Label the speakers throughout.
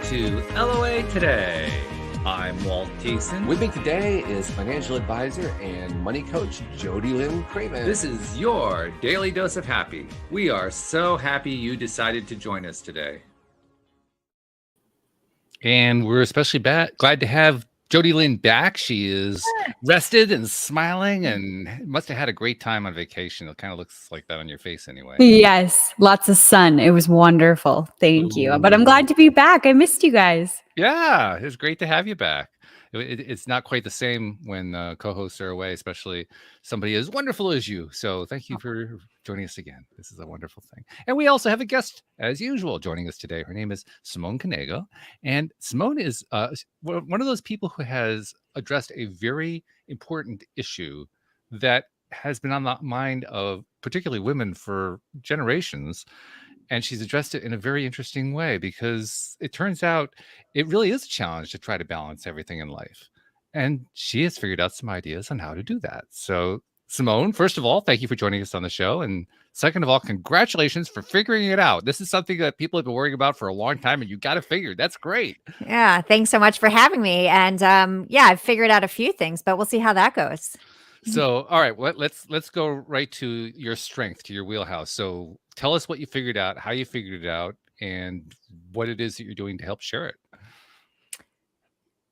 Speaker 1: to LOA Today. I'm Walt Thiessen.
Speaker 2: With me today is financial advisor and money coach Jody Lynn Craven.
Speaker 1: This is your daily dose of happy. We are so happy you decided to join us today. And we're especially glad to have Jody Lynn back. She is rested and smiling and must have had a great time on vacation. It kind of looks like that on your face anyway.
Speaker 3: Yes, lots of sun. It was wonderful. Thank you. But I'm glad to be back. I missed you guys.
Speaker 1: Yeah, it's great to have you back. It's not quite the same when co-hosts are away, especially somebody as wonderful as you. So thank you for joining us again. This is a wonderful thing. And we also have a guest, as usual, joining us today. Her name is Simone Knego. And Simone is one of those people who has addressed a very important issue that has been on the mind of particularly women for generations. And she's addressed it in a very interesting way because it turns out it really is a challenge to try to balance everything in life. And she has figured out some ideas on how to do that. So, Simone, first of all, thank you for joining us on the show. And second of all, congratulations for figuring it out. This is something that people have been worrying about for a long time, and you got it figured. That's great.
Speaker 4: Yeah, thanks so much for having me. And I've figured out a few things, but we'll see how that goes.
Speaker 1: So, all right, let's go right to your strength, to your wheelhouse. So, tell us what you figured out, how you figured it out, and what it is that you're doing to help share it.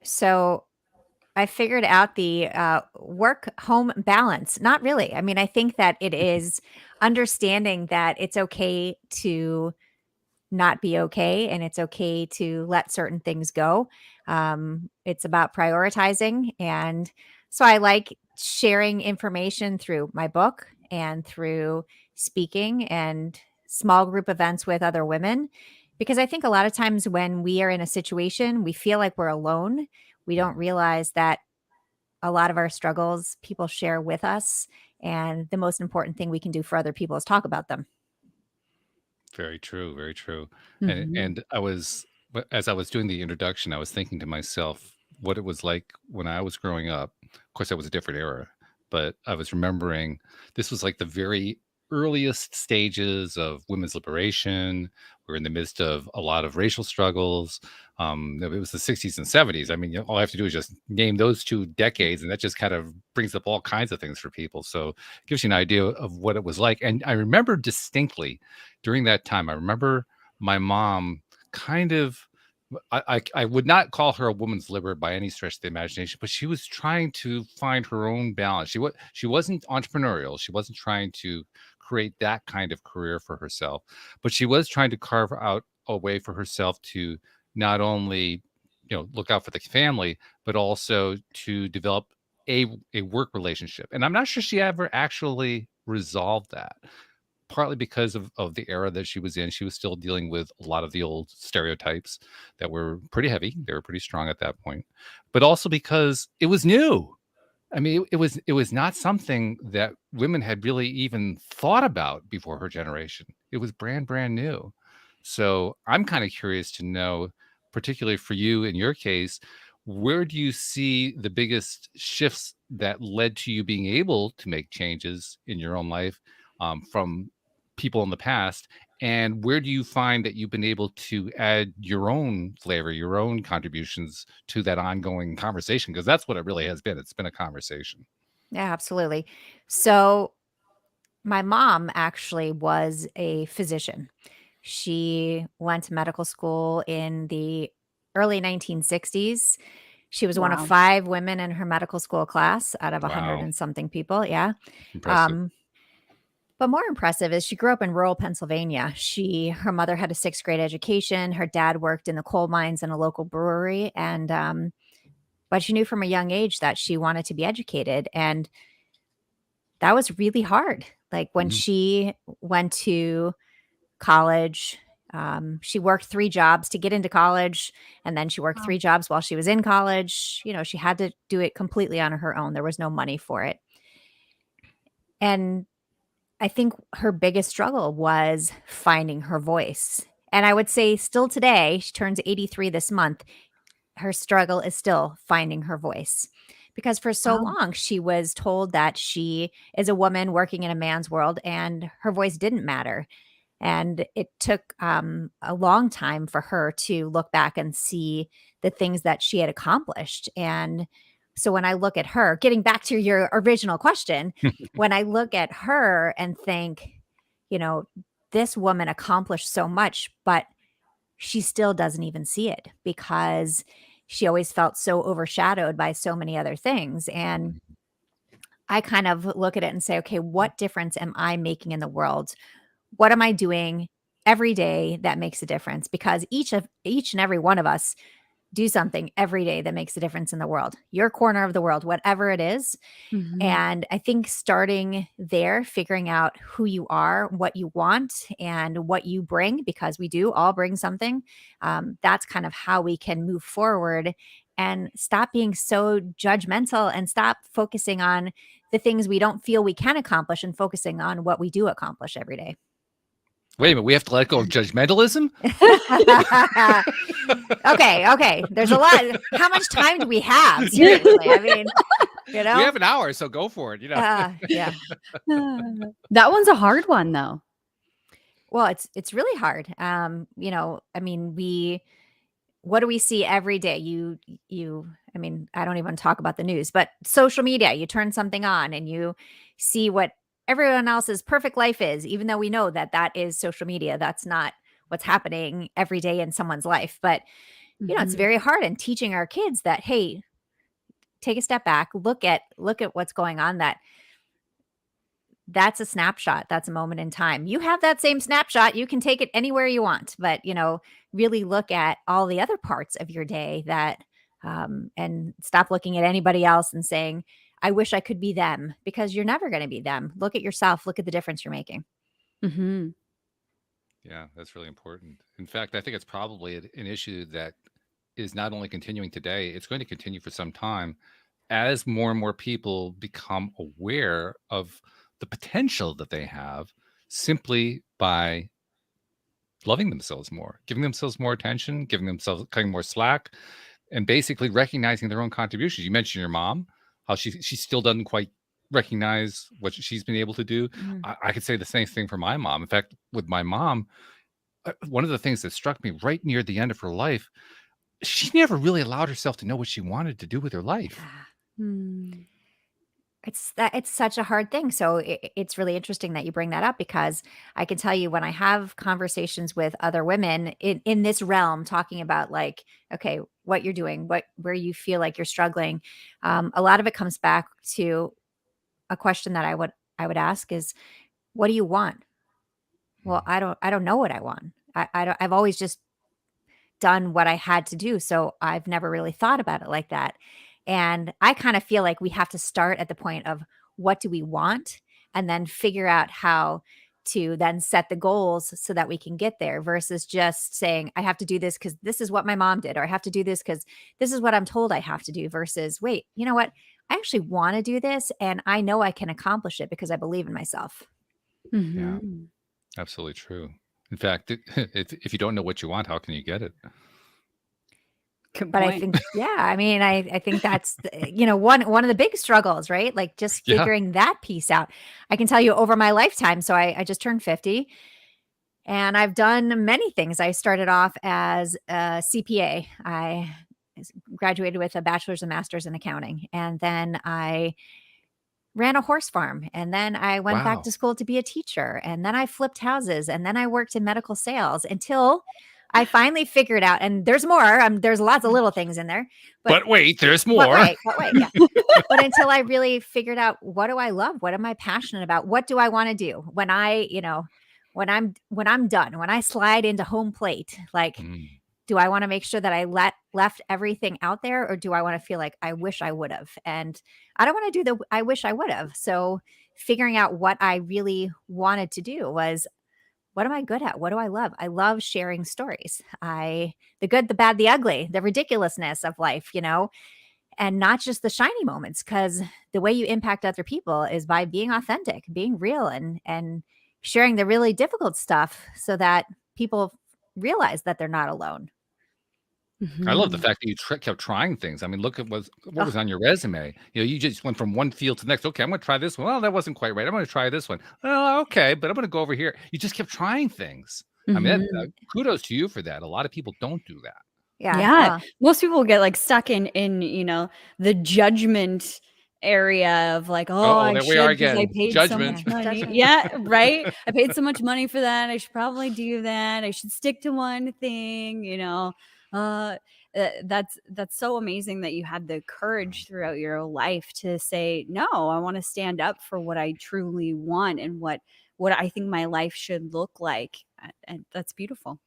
Speaker 4: So, I figured out the work-home balance. Not really. I mean, I think that it is understanding that it's okay to not be okay, and it's okay to let certain things go. It's about prioritizing, and so I like sharing information through my book and through speaking and small group events with other women, because I think a lot of times when we are in a situation, we feel like we're alone. We don't realize that a lot of our struggles people share with us, and the most important thing we can do for other people is talk about them.
Speaker 1: Very true, very true.
Speaker 3: Mhm.
Speaker 1: And as I was doing the introduction, I was thinking to myself what it was like when I was growing up. Of course, that was a different era, but I was remembering this was like the very earliest stages of women's liberation. We're in the midst of a lot of racial struggles. It was the 60s and 70s. I mean, all I have to do is just name those 2 decades, and that just kind of brings up all kinds of things for people. So it gives you an idea of what it was like. And I remember distinctly during that time, I remember my mom kind of, I would not call her a woman's liberal by any stretch of the imagination, but she was trying to find her own balance. She wasn't entrepreneurial. She wasn't trying to create that kind of career for herself, but she was trying to carve out a way for herself to not only, look out for the family, but also to develop a work relationship. And I'm not sure she ever actually resolved that, partly because of the era that she was in. She was still dealing with a lot of the old stereotypes that were pretty heavy. They were pretty strong at that point, but also because it was new. I mean, it was not something that women had really even thought about before her generation. It was brand new. So I'm kind of curious to know, particularly for you in your case, where do you see the biggest shifts that led to you being able to make changes in your own life from people in the past? And where do you find that you've been able to add your own flavor, your own contributions to that ongoing conversation? Because that's what it really has been. It's been a conversation.
Speaker 4: Yeah, absolutely. So my mom actually was a physician. She went to medical school in the early 1960s. She was one of
Speaker 3: Wow.
Speaker 4: 5 women in her medical school class out of 100
Speaker 1: Wow.
Speaker 4: and something people. Yeah.
Speaker 1: Impressive.
Speaker 4: But more impressive is she grew up in rural Pennsylvania. Her mother had a 6th grade education. Her dad worked in the coal mines in a local brewery. But she knew from a young age that she wanted to be educated. And that was really hard. Like when
Speaker 1: Mhm.
Speaker 4: she went to college, she worked 3 jobs to get into college. And then she worked
Speaker 3: Wow.
Speaker 4: 3 jobs while she was in college. She had to do it completely on her own. There was no money for it. And I think her biggest struggle was finding her voice. And I would say still today, she turns 83 this month, her struggle is still finding her voice. Because for so
Speaker 3: Wow.
Speaker 4: long, she was told that she is a woman working in a man's world and her voice didn't matter. And it took a long time for her to look back and see the things that she had accomplished. And so when I look at her, getting back to your original question, when I look at her and think, you know, this woman accomplished so much, but she still doesn't even see it because she always felt so overshadowed by so many other things. And I kind of look at it and say, okay, what difference am I making in the world? What am I doing every day that makes a difference? Because each and every one of us do something every day that makes a difference in the world. Your corner of the world, whatever it is.
Speaker 3: Mhm.
Speaker 4: And I think starting there, figuring out who you are, what you want, and what you bring, because we do all bring something, that's kind of how we can move forward and stop being so judgmental and stop focusing on the things we don't feel we can accomplish and focusing on what we do accomplish every day.
Speaker 1: Wait a minute, we have to let go of judgmentalism?
Speaker 4: Okay. There's a lot. How much time do we have? Seriously. I mean, you
Speaker 1: We
Speaker 4: know?
Speaker 1: have an hour, so go for it,
Speaker 4: Yeah.
Speaker 3: That one's a hard one, though.
Speaker 4: Well, it's really hard. I mean, what do we see every day? I mean, I don't even talk about the news, but social media, you turn something on and you see what everyone else's perfect life is, even though we know that that is social media. That's not what's happening every day in someone's life. But, it's
Speaker 3: Mhm.
Speaker 4: very hard in teaching our kids that, hey, take a step back, look at what's going on, that's a snapshot. That's a moment in time. You have that same snapshot. You can take it anywhere you want, but really look at all the other parts of your day and stop looking at anybody else and saying, I wish I could be them, because you're never going to be them. Look at yourself. Look at the difference you're making.
Speaker 3: Mhm.
Speaker 1: Yeah, that's really important. In fact, I think it's probably an issue that is not only continuing today, it's going to continue for some time as more and more people become aware of the potential that they have simply by loving themselves more, giving themselves more attention, giving themselves cutting more slack, and basically recognizing their own contributions. You mentioned your mom, how she still doesn't quite recognize what she's been able to do.
Speaker 4: Mhm.
Speaker 1: I could say the same thing for my mom. In fact, with my mom, one of the things that struck me right near the end of her life, she never really allowed herself to know what she wanted to do with her life.
Speaker 4: Yeah.
Speaker 3: Mm.
Speaker 4: It's such a hard thing. So it's really interesting that you bring that up, because I can tell you, when I have conversations with other women in this realm, talking about, like, okay, what you're doing, where you feel like you're struggling, a lot of it comes back to a question that I would ask is, what do you want? Well,
Speaker 1: Mm.
Speaker 4: I don't know what I want. I've always just done what I had to do. So I've never really thought about it like that. And I kind of feel like we have to start at the point of, what do we want? And then figure out how to then set the goals so that we can get there, versus just saying, I have to do this because this is what my mom did, or I have to do this because this is what I'm told I have to do, versus, wait, you know what? I actually want to do this and I know I can accomplish it because I believe in myself.
Speaker 1: Yeah,
Speaker 3: Mhm.
Speaker 1: absolutely true. In fact, if you don't know what you want, how can you get it?
Speaker 3: Good
Speaker 4: But I
Speaker 3: point.
Speaker 4: think, yeah, I mean, I think that's, one of the big struggles, right? Like, just
Speaker 1: Yeah.
Speaker 4: figuring that piece out. I can tell you, over my lifetime, so I just turned 50, and I've done many things. I started off as a CPA. I graduated with a bachelor's and master's in accounting, and then I ran a horse farm, and then I went back
Speaker 1: Wow.
Speaker 4: to school to be a teacher, and then I flipped houses, and then I worked in medical sales until I finally figured out, and there's more, there's lots of little things in there, but
Speaker 1: But wait, there's
Speaker 4: but
Speaker 1: more.
Speaker 4: wait, but wait, yeah. But until I really figured out, what do I love? What am I passionate about? What do I want to do when when I'm done, when I slide into home plate? Like,
Speaker 1: Mm,
Speaker 4: do I want to make sure that I left everything out there, or do I want to feel like I wish I would have? And I don't want to do the I wish I would have. So figuring out what I really wanted to do was, what am I good at? What do I love? I love sharing stories. The good, the bad, the ugly, the ridiculousness of life, and not just the shiny moments, because the way you impact other people is by being authentic, being real, and sharing the really difficult stuff so that people realize that they're not alone.
Speaker 1: I love the
Speaker 3: Mhm.
Speaker 1: fact that you kept trying things. I mean, look at what was on your resume. You just went from one field to the next. Okay, I'm gonna try this one. Well, that wasn't quite right. I'm gonna try this one. Oh, okay, but I'm gonna go over here. You just kept trying things. I mean,
Speaker 3: Mhm.
Speaker 1: kudos to you for that. A lot of people don't do that.
Speaker 4: Yeah.
Speaker 3: Yeah,
Speaker 4: Well,
Speaker 3: most people get, like, stuck in, the judgment area of, like, "Oh,
Speaker 1: Oh,
Speaker 3: I
Speaker 1: there we are
Speaker 3: should because I
Speaker 1: again.
Speaker 3: paid so much
Speaker 1: Judgment.
Speaker 4: yeah.
Speaker 3: money."
Speaker 4: Judgment.
Speaker 3: Yeah, right? "I paid so much money for that, I should probably do that, I should stick to one thing," Uh, that's so amazing that you had the courage throughout your life to say, "No, I wanna stand up for what I truly want and what I think my life should look like," and that's beautiful.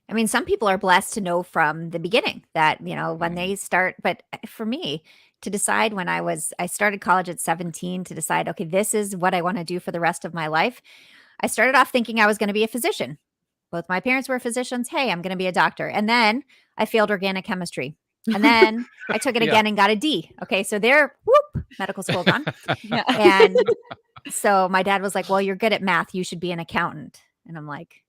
Speaker 4: I mean, some people are blessed to know from the beginning that, when
Speaker 1: Mm.
Speaker 4: they start, but for me, to decide when I started college at 17 to decide, okay, this is what I want to do for the rest of my life. I started off thinking I was going to be a physician. Both my parents were physicians. Hey, I'm going to be a doctor. And then I failed organic chemistry. And then I took it
Speaker 1: Yeah.
Speaker 4: again and got a D. Okay. So there, whoop, medical school gone.
Speaker 3: Yeah.
Speaker 4: And so my dad was like, well, you're good at math. You should be an accountant. And I'm like,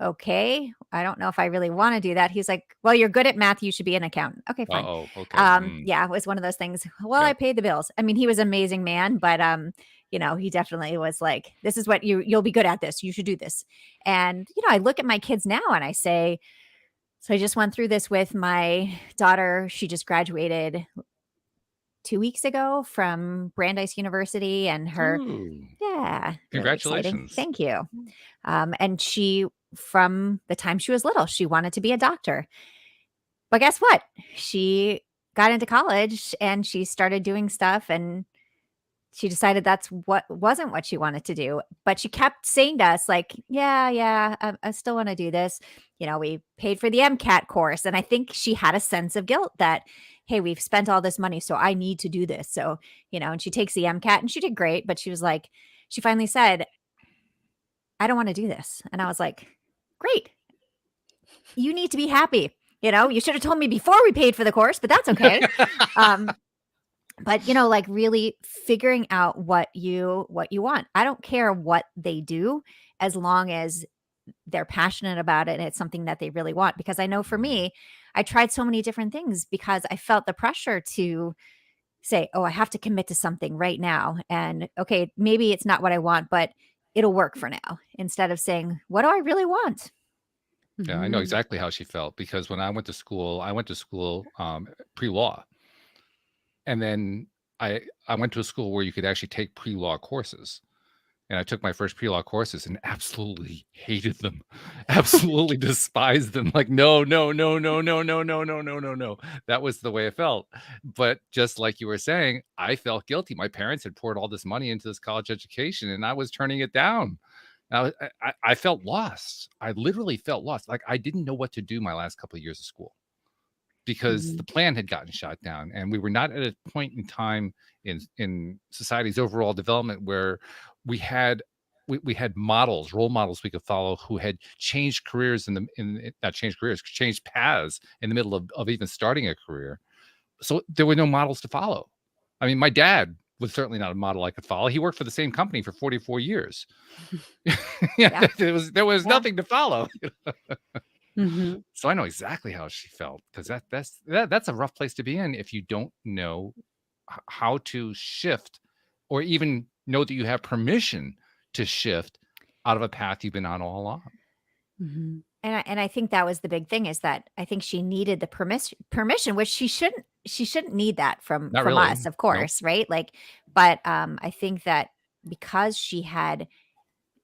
Speaker 4: okay, I don't know if I really want to do that. He's like, well, you're good at math. You should be an accountant. Okay, fine.
Speaker 1: Uh-oh. Okay. Mm.
Speaker 4: Yeah, it was one of those things. Well, I
Speaker 1: Yep.
Speaker 4: paid the bills. I mean, he was an amazing man, but he definitely was like, this is what you'll be good at this. You should do this. And, I look at my kids now and I say, so I just went through this with my daughter. She just graduated 2 weeks ago from Brandeis University and her,
Speaker 1: Ooh.
Speaker 4: yeah, really exciting.
Speaker 1: Congratulations.
Speaker 4: Thank you. And she, from the time she was little, she wanted to be a doctor. But guess what? She got into college and she started doing stuff and she decided that's what wasn't what she wanted to do. But she kept saying to us, like, yeah, I still want to do this. We paid for the MCAT course. And I think she had a sense of guilt that, hey, we've spent all this money, so I need to do this. So, and she takes the MCAT and she did great. But she was like, she finally said, I don't want to do this. And I was like, great. You need to be happy. You should have told me before we paid for the course, but that's okay. Um, but like really figuring out what you want. I don't care what they do as long as they're passionate about it and it's something that they really want. Because I know for me, I tried so many different things because I felt the pressure to say, oh, I have to commit to something right now. And okay, maybe it's not what I want, but it'll work for now. Instead of saying, what do I really want?
Speaker 1: Yeah, I know
Speaker 3: Mhm.
Speaker 1: exactly how she felt because when I went to school pre-law, and then I went to a school where you could actually take pre-law courses. And I took my first pre-law courses and absolutely hated them. Absolutely despised them. Like, no, no, no, no, no, no, no, no, no, no, no. That was the way it felt. But just like you were saying, I felt guilty. My parents had poured all this money into this college education and I was turning it down. I felt lost. I literally felt lost. Like I didn't know what to do my last couple of years of school because the
Speaker 3: Mhm.
Speaker 1: plan had gotten shot down and we were not at a point in time in society's overall development where we had we had role models we could follow who had changed careers not changed careers, changed paths in the middle of even starting a career. So there were no models to follow. I mean, my dad was certainly not a model I could follow. He worked for the same company for 44 years. Yeah,
Speaker 4: Yeah.
Speaker 1: there was
Speaker 4: Yeah.
Speaker 1: nothing to follow.
Speaker 3: Mhm.
Speaker 1: So I know exactly how she felt because that's a rough place to be in if you don't know how to shift or even know that you have permission to shift out of a path you've been on all along.
Speaker 3: Mhm.
Speaker 4: And I think that was the big thing is that I think she needed the permission, which she shouldn't need that from
Speaker 1: Not
Speaker 4: from
Speaker 1: really.
Speaker 4: us, of
Speaker 1: Nope.
Speaker 4: course, right? Like, but I think that because she had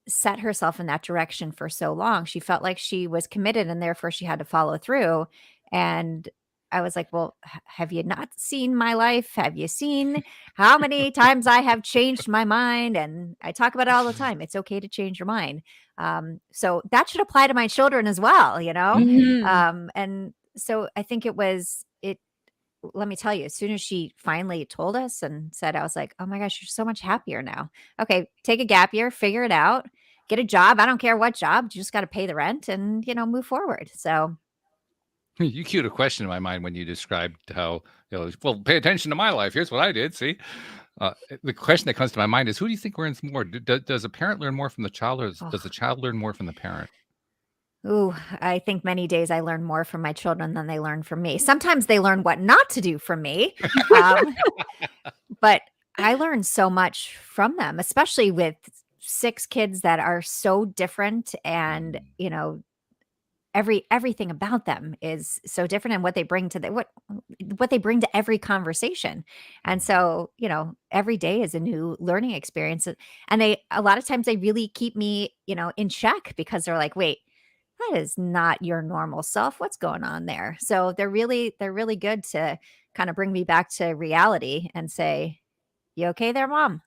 Speaker 4: set herself in that direction for so long, she felt like she was committed and therefore she had to follow through. And I was like, well, have you not seen my life? Have you seen how many times I have changed my mind? And I talk about it all the time. It's okay to change your mind. So that should apply to my children as well.
Speaker 3: Mhm.
Speaker 4: And so I think let me tell you, as soon as she finally told us and said, I was like, oh my gosh, you're so much happier now. Okay, take a gap year, figure it out, get a job. I don't care what job, you just got to pay the rent and, move forward. So,
Speaker 1: You cued a question in my mind when you described how, well, pay attention to my life. Here's what I did. See, the question that comes to my mind is, who do you think learns more? Does a parent learn more from the child, or does the
Speaker 4: oh,
Speaker 1: child learn more from the parent?
Speaker 4: Ooh, I think many days I learn more from my children than they learn from me. Sometimes they learn what not to do from me, um, but I learn so much from them, especially with 6 kids that are so different and,
Speaker 1: Mm,
Speaker 4: everything about them is so different and what they bring to what they bring to every conversation. And
Speaker 1: mm.
Speaker 4: so, every day is a new learning experience. And they a lot of times they really keep me, in check because they're like, "Wait, that is not your normal self. What's going on there?" So they're really good to kind of bring me back to reality and say, "You okay there, mom?"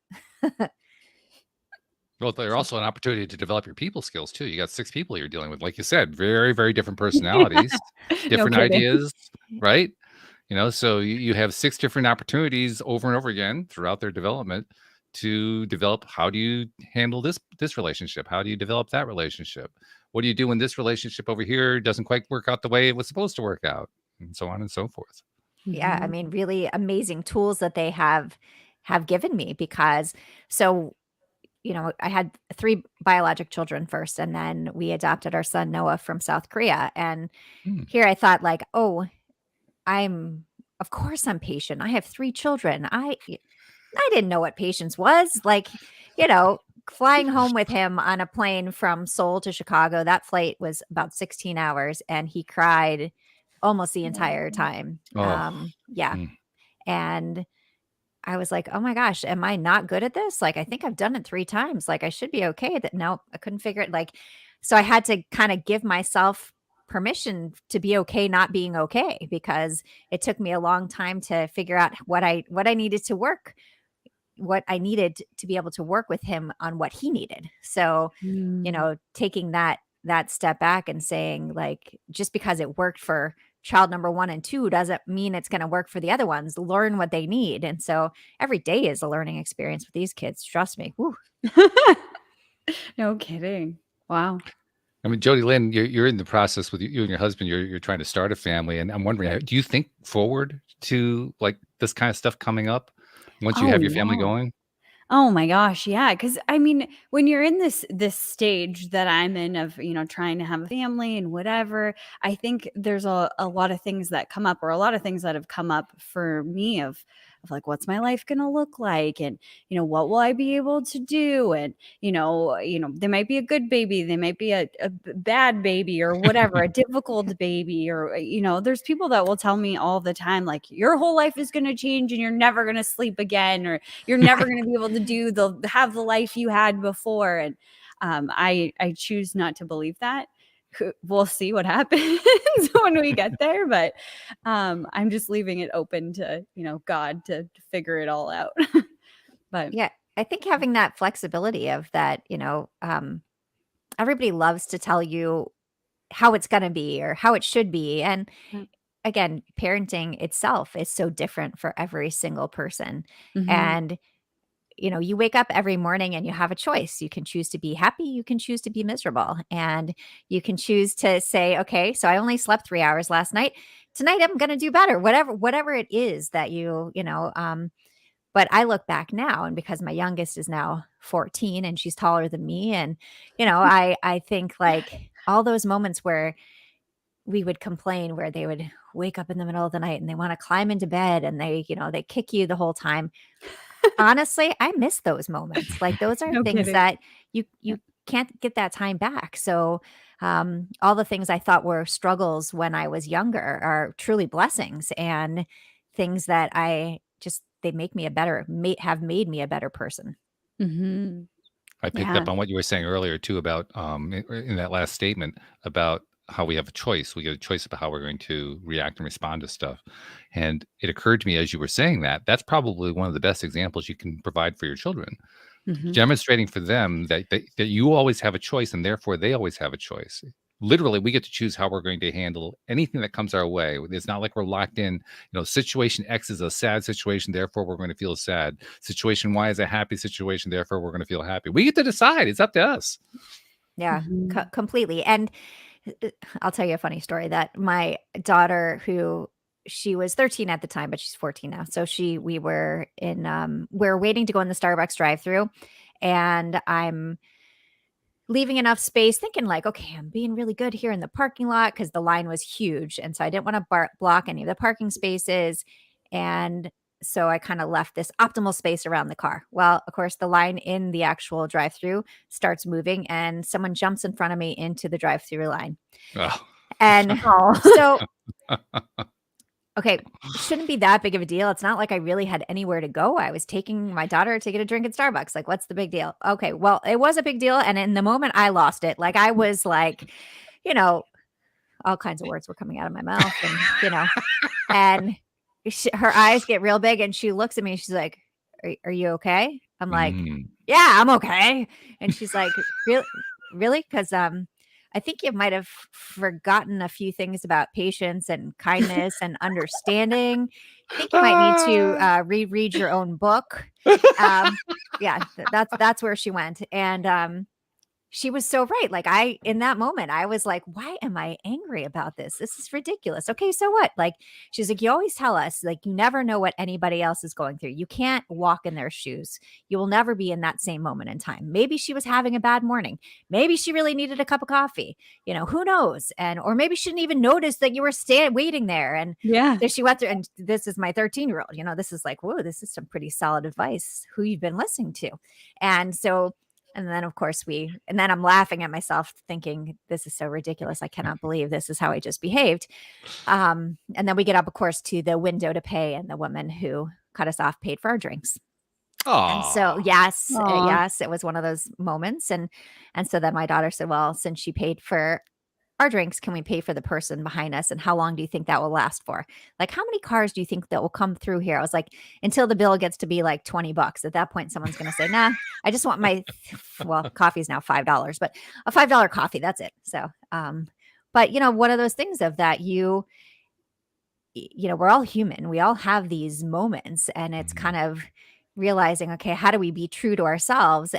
Speaker 1: Well, they're
Speaker 4: So
Speaker 1: also an opportunity to develop your people skills too. You got 6 people you're dealing with, like you said, very, very different
Speaker 3: Yeah.
Speaker 1: personalities,
Speaker 3: No
Speaker 1: different
Speaker 3: kidding.
Speaker 1: ideas, right? So you have 6 different opportunities over and over again throughout their development to develop how do you handle this relationship? How do you develop that relationship? What do you do when this relationship over here doesn't quite work out the way it was supposed to work out? And so on and so forth.
Speaker 4: yeah, I
Speaker 3: Mhm.
Speaker 4: mean, really amazing tools that they have given me because so I had 3 biologic children first, and then we adopted our son Noah from South Korea, and
Speaker 1: Hmm.
Speaker 4: here I thought like, "Oh, I'm of course I'm patient. I have 3 children. I didn't know what patience was." Like, you know, flying home with him on a plane from Seoul to Chicago, that flight was about 16 hours, and he cried almost the entire
Speaker 3: Oh.
Speaker 4: time.
Speaker 1: Oh,
Speaker 4: Yeah,
Speaker 1: mm.
Speaker 4: and I was like, "Oh my gosh, am I not good at this? Like, I think I've done it 3 times. Like, I should be okay." That no, I couldn't figure it so I had to kinda give myself permission to be okay not being okay because it took me a long time to figure out what I needed to what I needed to be able to work with him on what he needed. So,
Speaker 3: Mm.
Speaker 4: taking that step back and saying like just because it worked for child number 1 and 2 doesn't mean it's going to work for the other ones. Learn what they need. And so every day is a learning experience with these kids, trust me. Woo.
Speaker 3: No kidding. Wow.
Speaker 1: I mean, Jody Lynn, you're in the process with you and your husband. You're trying to start a family, and I'm wondering, do you think forward to like this kind of stuff coming up once you
Speaker 3: Oh,
Speaker 1: have your family
Speaker 3: yeah.
Speaker 1: going?
Speaker 3: Oh my gosh, yeah, because I mean, when you're in this stage that I'm in of, trying to have a family and whatever, I think there's a lot of things that come up or a lot of things that have come up for me of like, what's my life gonna look like? And, what will I be able to do? And, there might be a good baby, there might be a bad baby or whatever, a difficult baby, or, there's people that will tell me all the time, like, your whole life is gonna change and you're never gonna sleep again, or you're never going to be able to have the life you had before. And I choose not to believe that. We'll see what happens when we get there, but I'm just leaving it open to God to figure it all out. But
Speaker 4: Yeah. I think having that flexibility of that, everybody loves to tell you how it's going to be or how it should be. And again, parenting itself is so different for every single person.
Speaker 3: mhm.
Speaker 4: And you wake up every morning and you have a choice. You can choose to be happy, you can choose to be miserable, and you can choose to say, "Okay, so I only slept 3 hours last night. Tonight I'm going to do better." Whatever it is that but I look back now and because my youngest is now 14 and she's taller than me and I think like all those moments where we would complain where they would wake up in the middle of the night and they want to climb into bed and they kick you the whole time. Honestly, I miss those moments. Like, those are
Speaker 3: No
Speaker 4: things
Speaker 3: kidding.
Speaker 4: that you can't get that time back. So, all the things I thought were struggles when I was younger are truly blessings and things that I just they make me a better have made me a better person.
Speaker 3: Mhm.
Speaker 1: I picked
Speaker 3: Yeah.
Speaker 1: up on what you were saying earlier too about in that last statement about how we have a choice. We get a choice about how we're going to react and respond to stuff. And it occurred to me as you were saying that that's probably one of the best examples you can provide for your children,
Speaker 3: Mhm.
Speaker 1: demonstrating for them that you always have a choice and therefore they always have a choice. Literally, we get to choose how we're going to handle anything that comes our way. It's not like we're locked in. Situation X is a sad situation, therefore we're going to feel sad. Situation Y is a happy situation, therefore we're going to feel happy. We get to decide. It's up to us.
Speaker 4: Yeah,
Speaker 3: Mhm.
Speaker 4: completely. And uh, I'll tell you a funny story that my daughter, who she was 13 at the time, but she's 14 now. So we were we are waiting to go in the Starbucks drive-through, and I'm leaving enough space, thinking like, okay, I'm being really good here in the parking lot because the line was huge. And so I didn't want to block any of the parking spaces. And so I kind of left this optimal space around the car. Well, of course, the line in the actual drive through starts moving and someone jumps in front of me into the drive through line.
Speaker 1: Oh.
Speaker 4: And
Speaker 3: Oh.
Speaker 4: so, okay, shouldn't be that big of a deal. It's not like I really had anywhere to go. I was taking my daughter to get a drink at Starbucks. Like, what's the big deal? Okay, well, it was a big deal. And in the moment I lost it, like I was like, you know, all kinds of words were coming out of my mouth and, and her eyes get real big and she looks at me and she's like, are you okay? I'm like,
Speaker 1: Mm.
Speaker 4: yeah, I'm okay. And she's like, really? Because I think you might have forgotten a few things about patience and kindness and understanding. I think you might need to reread your own book. Yeah, that's where she went. And she was so right. Like in that moment, I was like, why am I angry about this? This is ridiculous. Okay, so what? Like, she's like, you always tell us, like, you never know what anybody else is going through. You can't walk in their shoes. You will never be in that same moment in time. Maybe she was having a bad morning. Maybe she really needed a cup of coffee. Who knows? Or maybe she didn't even notice that you were waiting there. And
Speaker 3: Yeah.
Speaker 4: so she went through, and this is my 13-year-old. This is like, whoa, this is some pretty solid advice. Who you've been listening to. And then, of course, and then I'm laughing at myself thinking, this is so ridiculous. I cannot believe this is how I just behaved. And then we get up, of course, to the window to pay, and the woman who cut us off paid for our drinks. And so, yes, it was one of those moments. And so then my daughter said, well, since she paid for our drinks, can we pay for the person behind us? And how long do you think that will last for? Like, how many cars do you think that will come through here? I was like, until the bill gets to be like $20. At that point, someone's going to say, nah, I just want well, coffee is now $5, but a $5 coffee. That's it. So, but one of those things of that, we're all human. We all have these moments, and it's kind of realizing, okay, how do we be true to ourselves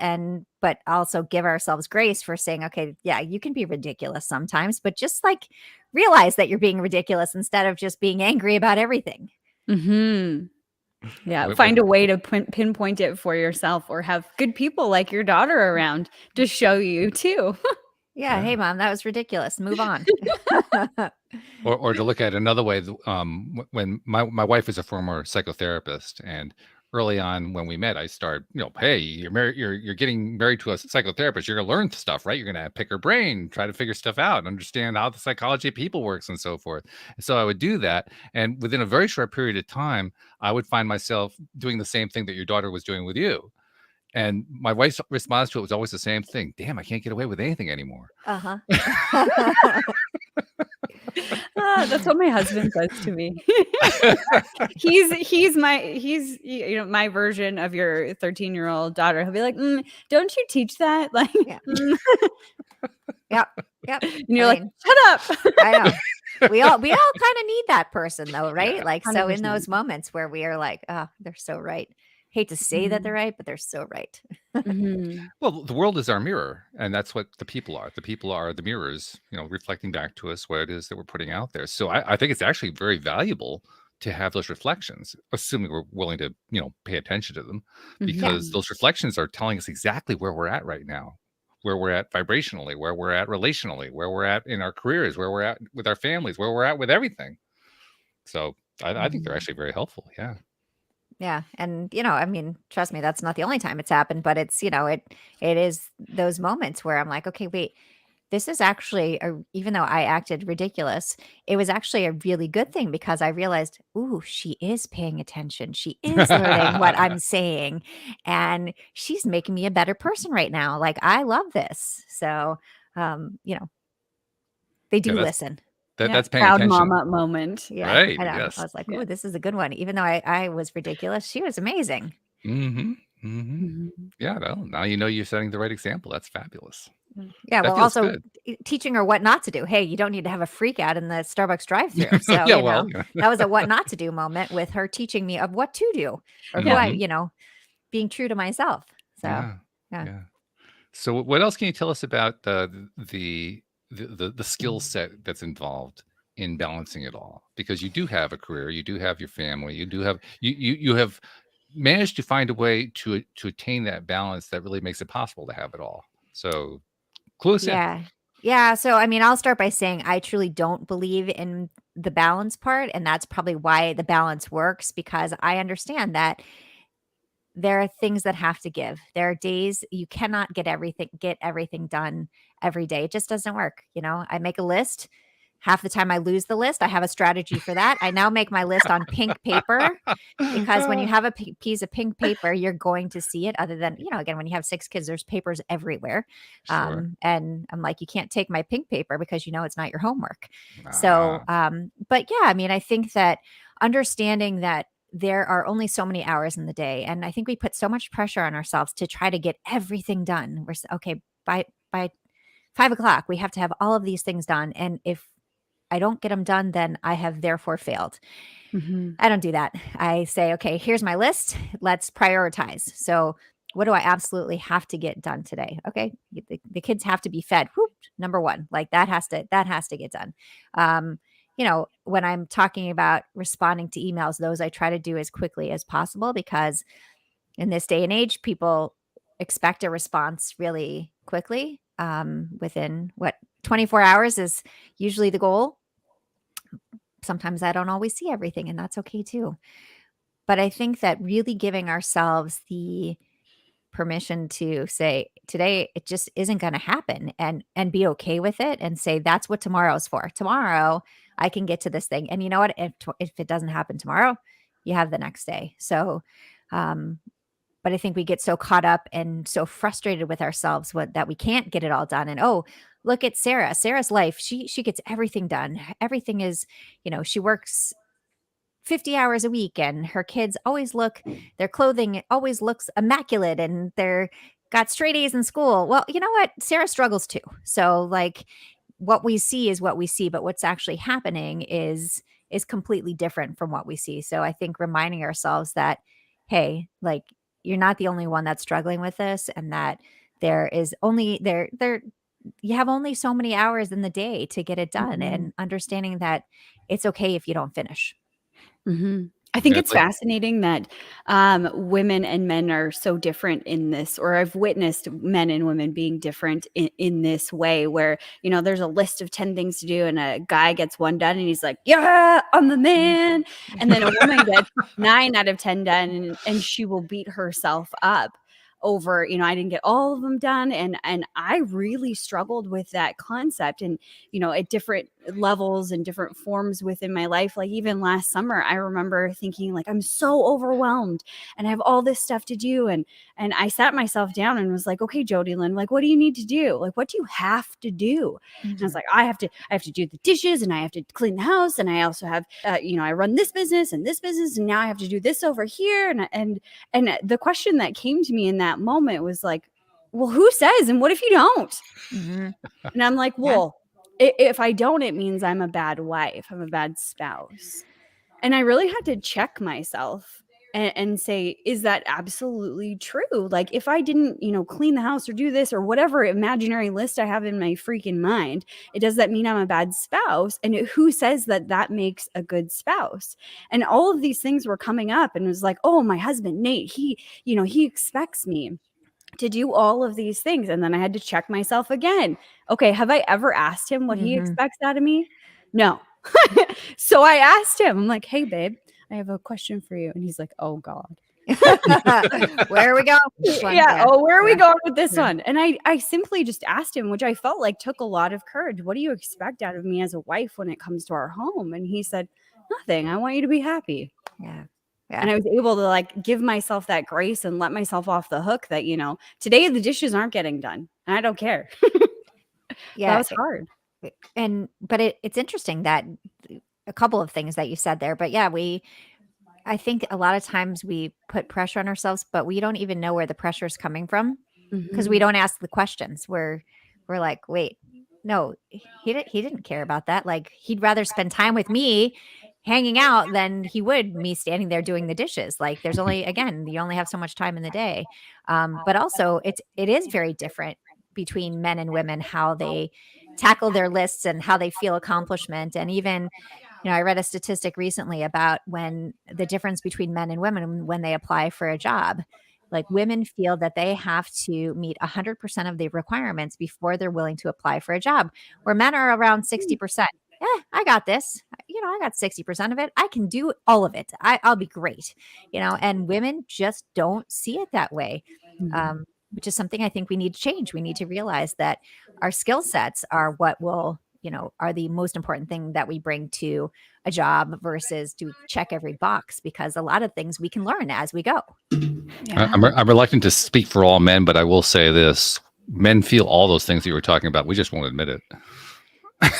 Speaker 4: but also give ourselves grace for saying, okay, yeah, you can be ridiculous sometimes, but just like realize that you're being ridiculous instead of just being angry about everything.
Speaker 3: Mm-hmm. Yeah. Find a way to pinpoint it for yourself, or have good people like your daughter around to show you too.
Speaker 4: Yeah. Hey, Mom, that was ridiculous. Move on.
Speaker 1: Or to look at another way, when my wife is a former psychotherapist, and early on when we met, I started, hey, you're getting married to a psychotherapist. You're gonna learn stuff, right? You're gonna pick her brain, try to figure stuff out, and understand how the psychology of people works and so forth. And so I would do that, and within a very short period of time, I would find myself doing the same thing that your daughter was doing with you. And my wife's response to it was always the same thing. Damn, I can't get away with anything anymore.
Speaker 4: Uh-huh.
Speaker 3: That's what my husband says to me. he's my version of your 13-year-old daughter. He'll be like, don't you teach that? Like,
Speaker 4: yeah. Yep.
Speaker 3: And you're like, shut up.
Speaker 4: I know. We all kind of need that person though, right? Like, 100%. So in those moments where we are like, oh, they're so right. Hate to say that they're right, but they're so right.
Speaker 1: Well, the world is our mirror, and that's what the people are. The people are the mirrors, reflecting back to us what it is that we're putting out there. So I think it's actually very valuable to have those reflections, assuming we're willing to, pay attention to them, because those reflections are telling us exactly where we're at right now, where we're at vibrationally, where we're at relationally, where we're at in our careers, where we're at with our families, where we're at with everything. So I think they're actually very helpful. Yeah.
Speaker 4: Yeah. And, I mean, trust me, that's not the only time it's happened, but it's, it is those moments where I'm like, okay, wait, this is actually, even though I acted ridiculous, it was actually a really good thing, because I realized, ooh, she is paying attention. She is learning what I'm saying, and she's making me a better person right now. Like, I love this. So, they do listen.
Speaker 1: That's paying
Speaker 3: proud
Speaker 1: attention.
Speaker 3: mama moment.
Speaker 4: Yeah.
Speaker 1: Right.
Speaker 4: I know.
Speaker 1: Yes.
Speaker 4: I was like, oh, this is a good one. Even though I was ridiculous, she was amazing.
Speaker 1: Yeah. Well, now you're setting the right example. That's fabulous.
Speaker 4: Yeah.
Speaker 1: That
Speaker 4: Well,
Speaker 1: feels
Speaker 4: also
Speaker 1: good.
Speaker 4: teaching her what not to do. Hey, you don't need to have a freak out in the Starbucks drive-thru. So,
Speaker 1: Yeah,
Speaker 4: that was a what not to do moment with her teaching me of what to do, or who I, being true to myself. So, yeah.
Speaker 1: So what else can you tell us about the skill set that's involved in balancing it all? Because you do have a career, you do have your family, you do have you have managed to find a way to attain that balance that really makes it possible to have it all. So Clue us in.
Speaker 4: Yeah. Yeah. So, I mean, I'll start by saying I truly don't believe in the balance part. And that's probably why the balance works, because I understand that there are things that have to give. There are days you cannot get everything done every day. It just doesn't work. I make a list. Half the time I lose the list. I have a strategy for that. I now make my list on pink paper, because when you have a piece of pink paper, you're going to see it. Other than, again, when you have 6 kids, there's papers everywhere.
Speaker 1: Sure.
Speaker 4: And I'm like, you can't take my pink paper because it's not your homework. So,
Speaker 1: Ah,
Speaker 4: but yeah, I mean, I think that understanding that there are only so many hours in the day, and I think we put so much pressure on ourselves to try to get everything done. Okay, by 5 o'clock, we have to have all of these things done. And if I don't get them done, then I have therefore failed.
Speaker 3: Mhm.
Speaker 4: I don't do that. I say, okay, here's my list. Let's prioritize. So, what do I absolutely have to get done today? Okay, the kids have to be fed. Whoop, number one, like that has to get done. When I'm talking about responding to emails, those I try to do as quickly as possible, because in this day and age, people expect a response really quickly. Within 24 hours is usually the goal. Sometimes I don't always see everything, and that's okay too. But I think that really giving ourselves the permission to say, today it just isn't going to happen, and be okay with it, and say that's what tomorrow's for. Tomorrow I can get to this thing. And you know what? If it doesn't happen tomorrow, you have the next day. So, um, but I think we get so caught up and so frustrated with ourselves that we can't get it all done. And oh, look at Sarah. Sarah's life. She gets everything done. Everything is, she works 50 hours a week, and her kids always their clothing always looks immaculate, and they're got straight A's in school. Well, you know what? Sarah struggles too. So, like, what we see is what we see, but what's actually happening is completely different from what we see. So I think reminding ourselves that, hey, like, you're not the only one that's struggling with this, and that there is only there you have only so many hours in the day to get it done,
Speaker 3: Mhm.
Speaker 4: and understanding that it's okay if you don't finish.
Speaker 3: Mhm. I think
Speaker 1: yeah,
Speaker 3: it's
Speaker 1: it's like
Speaker 3: fascinating that women and men are so different in this, or I've witnessed men and women being different in this way, where, there's a list of 10 things to do, and a guy gets one done and he's like, yeah, I'm the
Speaker 4: Mhm.
Speaker 3: man. And then a woman gets 9 out of 10 done, and she will beat herself up over, I didn't get all of them done. And I really struggled with that concept. And at different levels and different forms within my life. Like even last summer, I remember thinking like, I'm so overwhelmed and I have all this stuff to do. And I sat myself down and was like, okay, Jody Lynn, like, what do you need to do? Like, what do you have to do? And I was
Speaker 4: Mhm.
Speaker 3: like, I have to do the dishes, and I have to clean the house. And I also have, I run this business and this business. And now I have to do this over here. And the question that came to me in that moment was like, well, who says? And what if you don't?
Speaker 4: Mhm.
Speaker 3: And I'm like,
Speaker 4: Yeah.
Speaker 3: well, if I don't, it means I'm a bad wife. I'm a bad spouse. And I really had to check myself and say, is that absolutely true? Like, if I didn't, clean the house or do this or whatever imaginary list I have in my freaking mind, does that mean I'm a bad spouse? And who says that that makes a good spouse? And all of these things were coming up, and it was like, oh, my husband, Nate, he expects me to do all of these things. And then I had to check myself again. Okay, have I ever asked him what he
Speaker 4: Mhm.
Speaker 3: expects out of me? No. So I asked him, I'm like, hey, babe, I have a question for you. And he's like, oh, God.
Speaker 4: Where are we going with this one?
Speaker 3: Yeah.
Speaker 4: Yeah.
Speaker 3: Oh, where are we
Speaker 4: Yeah.
Speaker 3: going with this
Speaker 4: Yeah.
Speaker 3: one? And I simply just asked him, which I felt like took a lot of courage. What do you expect out of me as a wife when it comes to our home? And he said, nothing. I want you to be happy.
Speaker 4: Yeah.
Speaker 3: And
Speaker 4: Yeah.
Speaker 3: I was able to like give myself that grace and let myself off the hook that, today the dishes aren't getting done. And I don't care. That
Speaker 4: Yeah.
Speaker 3: was hard.
Speaker 4: But it's interesting that a couple of things that you said there, but yeah, I think a lot of times we put pressure on ourselves, but we don't even know where the pressure is coming from, because we
Speaker 3: Mhm.
Speaker 4: don't ask the questions. We're like, wait, no, he didn't care about that. Like, he'd rather spend time with me hanging out than he would me standing there doing the dishes. Like, there's only, again, you only have so much time in the day. But also it is very different between men and women, how they tackle their lists and how they feel accomplishment. And even, I read a statistic recently about when the difference between men and women when they apply for a job. Like women feel that they have to meet 100% of the requirements before they're willing to apply for a job, where men are around 60%. I got this. I got 60% of it. I can do all of it. I'll be great. And women just don't see it that way.
Speaker 3: Mhm.
Speaker 4: Which is something I think we need to change. We need to realize that our skill sets are what will, are the most important thing that we bring to a job versus to check every box, because a lot of things we can learn as we go.
Speaker 3: Yeah.
Speaker 1: I'm reluctant to speak for all men, but I will say this: men feel all those things that you were talking about. We just won't admit it.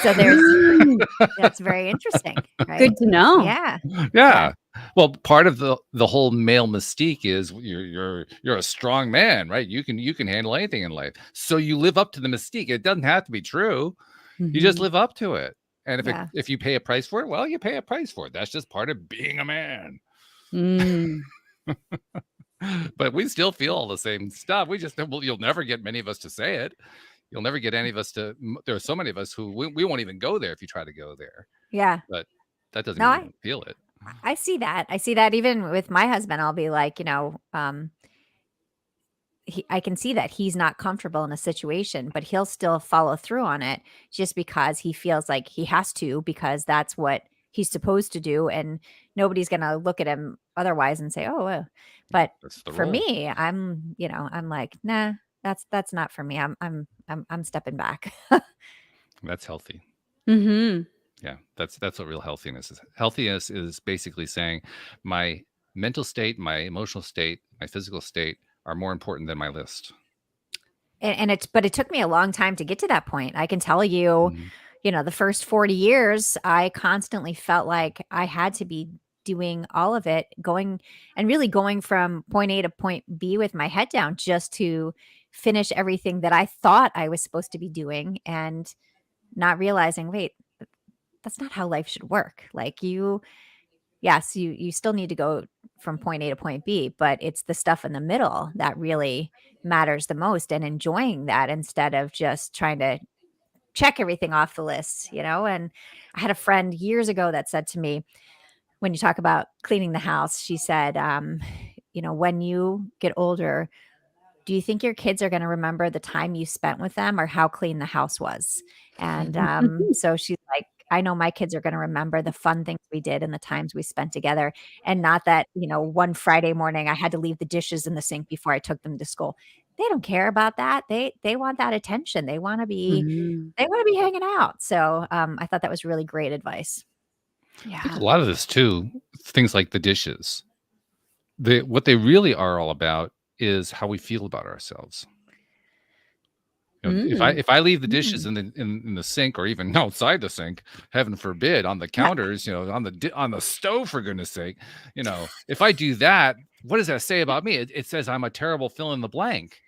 Speaker 4: So there's
Speaker 3: Mm,
Speaker 4: that's very interesting, right?
Speaker 3: good to know.
Speaker 4: Yeah. Yeah.
Speaker 1: Yeah. Well, part of the whole male mystique is you're a strong man, right? You can handle anything in life. So you live up to the mystique. It doesn't have to be true. You just
Speaker 3: Mhm.
Speaker 1: live up to it. And
Speaker 4: Yeah.
Speaker 1: if you pay a price for it, well, you pay a price for it. That's just part of being a man.
Speaker 3: Mm.
Speaker 1: But we still feel all the same stuff. We just well, you'll never get many of us to say it. You'll never get any of us to. There are so many of us who we won't even go there if you try to go there.
Speaker 4: Yeah.
Speaker 1: But that doesn't
Speaker 4: No,
Speaker 1: mean we
Speaker 4: I
Speaker 1: don't feel it.
Speaker 4: I see that. I see that even with my husband. I'll be like, I can see that he's not comfortable in a situation, but he'll still follow through on it just because he feels like he has to, because that's what he's supposed to do. And nobody's going to look at him otherwise and say, oh, well. But
Speaker 1: That's the
Speaker 4: for
Speaker 1: role.
Speaker 4: me, I'm like, nah, that's not for me. I'm stepping back.
Speaker 1: That's healthy.
Speaker 3: Mhm.
Speaker 1: Yeah, that's what real healthiness is. Healthiness is basically saying my mental state, my emotional state, my physical state are more important than my list.
Speaker 4: But it took me a long time to get to that point. I can tell you,
Speaker 1: Mhm.
Speaker 4: the first 40 years, I constantly felt like I had to be doing all of it, going from point A to point B with my head down just to finish everything that I thought I was supposed to be doing, and not realizing, wait, that's not how life should work. Like yes, you still need to go from point A to point B, but it's the stuff in the middle that really matters the most, and enjoying that instead of just trying to check everything off the list. And I had a friend years ago that said to me, when you talk about cleaning the house, she said, when you get older, do you think your kids are going to remember the time you spent with them or how clean the house was? And so she's like, I know my kids are going to remember the fun things we did and the times we spent together, and not that, one Friday morning I had to leave the dishes in the sink before I took them to school. They don't care about that. They want that attention.
Speaker 3: Mhm.
Speaker 4: They want to be hanging out. So I thought that was really great advice.
Speaker 1: I think
Speaker 3: Yeah.
Speaker 1: a lot of this too, things like the dishes, what they really are all about is how we feel about ourselves.
Speaker 3: Mm.
Speaker 1: If I leave the dishes
Speaker 4: Mm.
Speaker 1: in the sink or even outside the sink, heaven forbid, on the counters, on the stove, for goodness sake, if I do that, what does that say about me? It says I'm a terrible fill in the blank.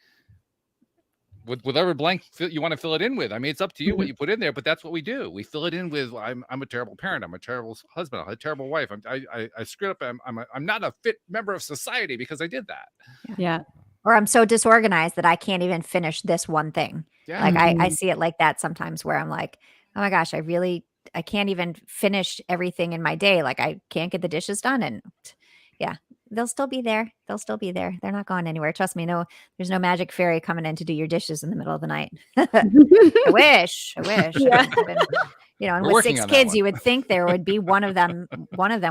Speaker 1: With whatever blank you want to fill it in with. I mean, it's up to you what
Speaker 3: Mhm.
Speaker 1: you put in there, but that's what we do. We fill it in with I'm a terrible parent. I'm a terrible husband. I'm a terrible wife. I screwed up. I'm not a fit member of society because I did that.
Speaker 4: Yeah.
Speaker 3: Yeah.
Speaker 4: Or I'm so disorganized that I can't even finish this one thing.
Speaker 1: Yeah.
Speaker 4: Like I
Speaker 3: Mhm.
Speaker 4: see it like that sometimes, where I'm like, oh my gosh, I can't even finish everything in my day. Like I can't get the dishes done. And yeah, they'll still be there. They'll still be there. They're not going anywhere. Trust me. No, there's no magic fairy coming in to do your dishes in the middle of the night. I wish. I wish.
Speaker 3: Yeah.
Speaker 4: I've been, and
Speaker 1: We're
Speaker 4: with
Speaker 1: working
Speaker 4: 6
Speaker 1: on that
Speaker 4: kids,
Speaker 1: one.
Speaker 4: you would think there would be one of them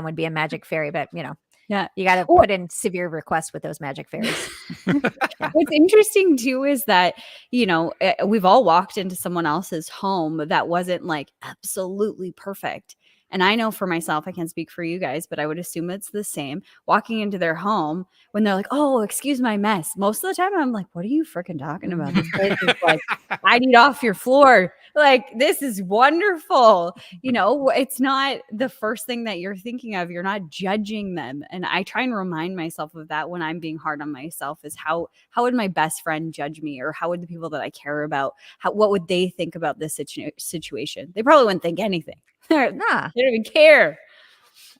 Speaker 4: would be a magic fairy, but
Speaker 3: Yeah.
Speaker 4: you got to
Speaker 3: Well,
Speaker 4: put in severe requests with those magic fairies. Yeah.
Speaker 3: what's interesting too is that, we've all walked into someone else's home that wasn't like absolutely perfect. And I know for myself, I can't speak for you guys, but I would assume it's the same. Walking into their home when they're like, "Oh, excuse my mess." Most of the time, I'm like, "What are you freaking talking about? This place is like, I need off your floor. Like, this is wonderful." It's not the first thing that you're thinking of. You're not judging them. And I try and remind myself of that when I'm being hard on myself, is how would my best friend judge me, or how would the people that I care about, what would they think about this situation? They probably wouldn't think anything. They
Speaker 4: Nah,
Speaker 3: don't even care.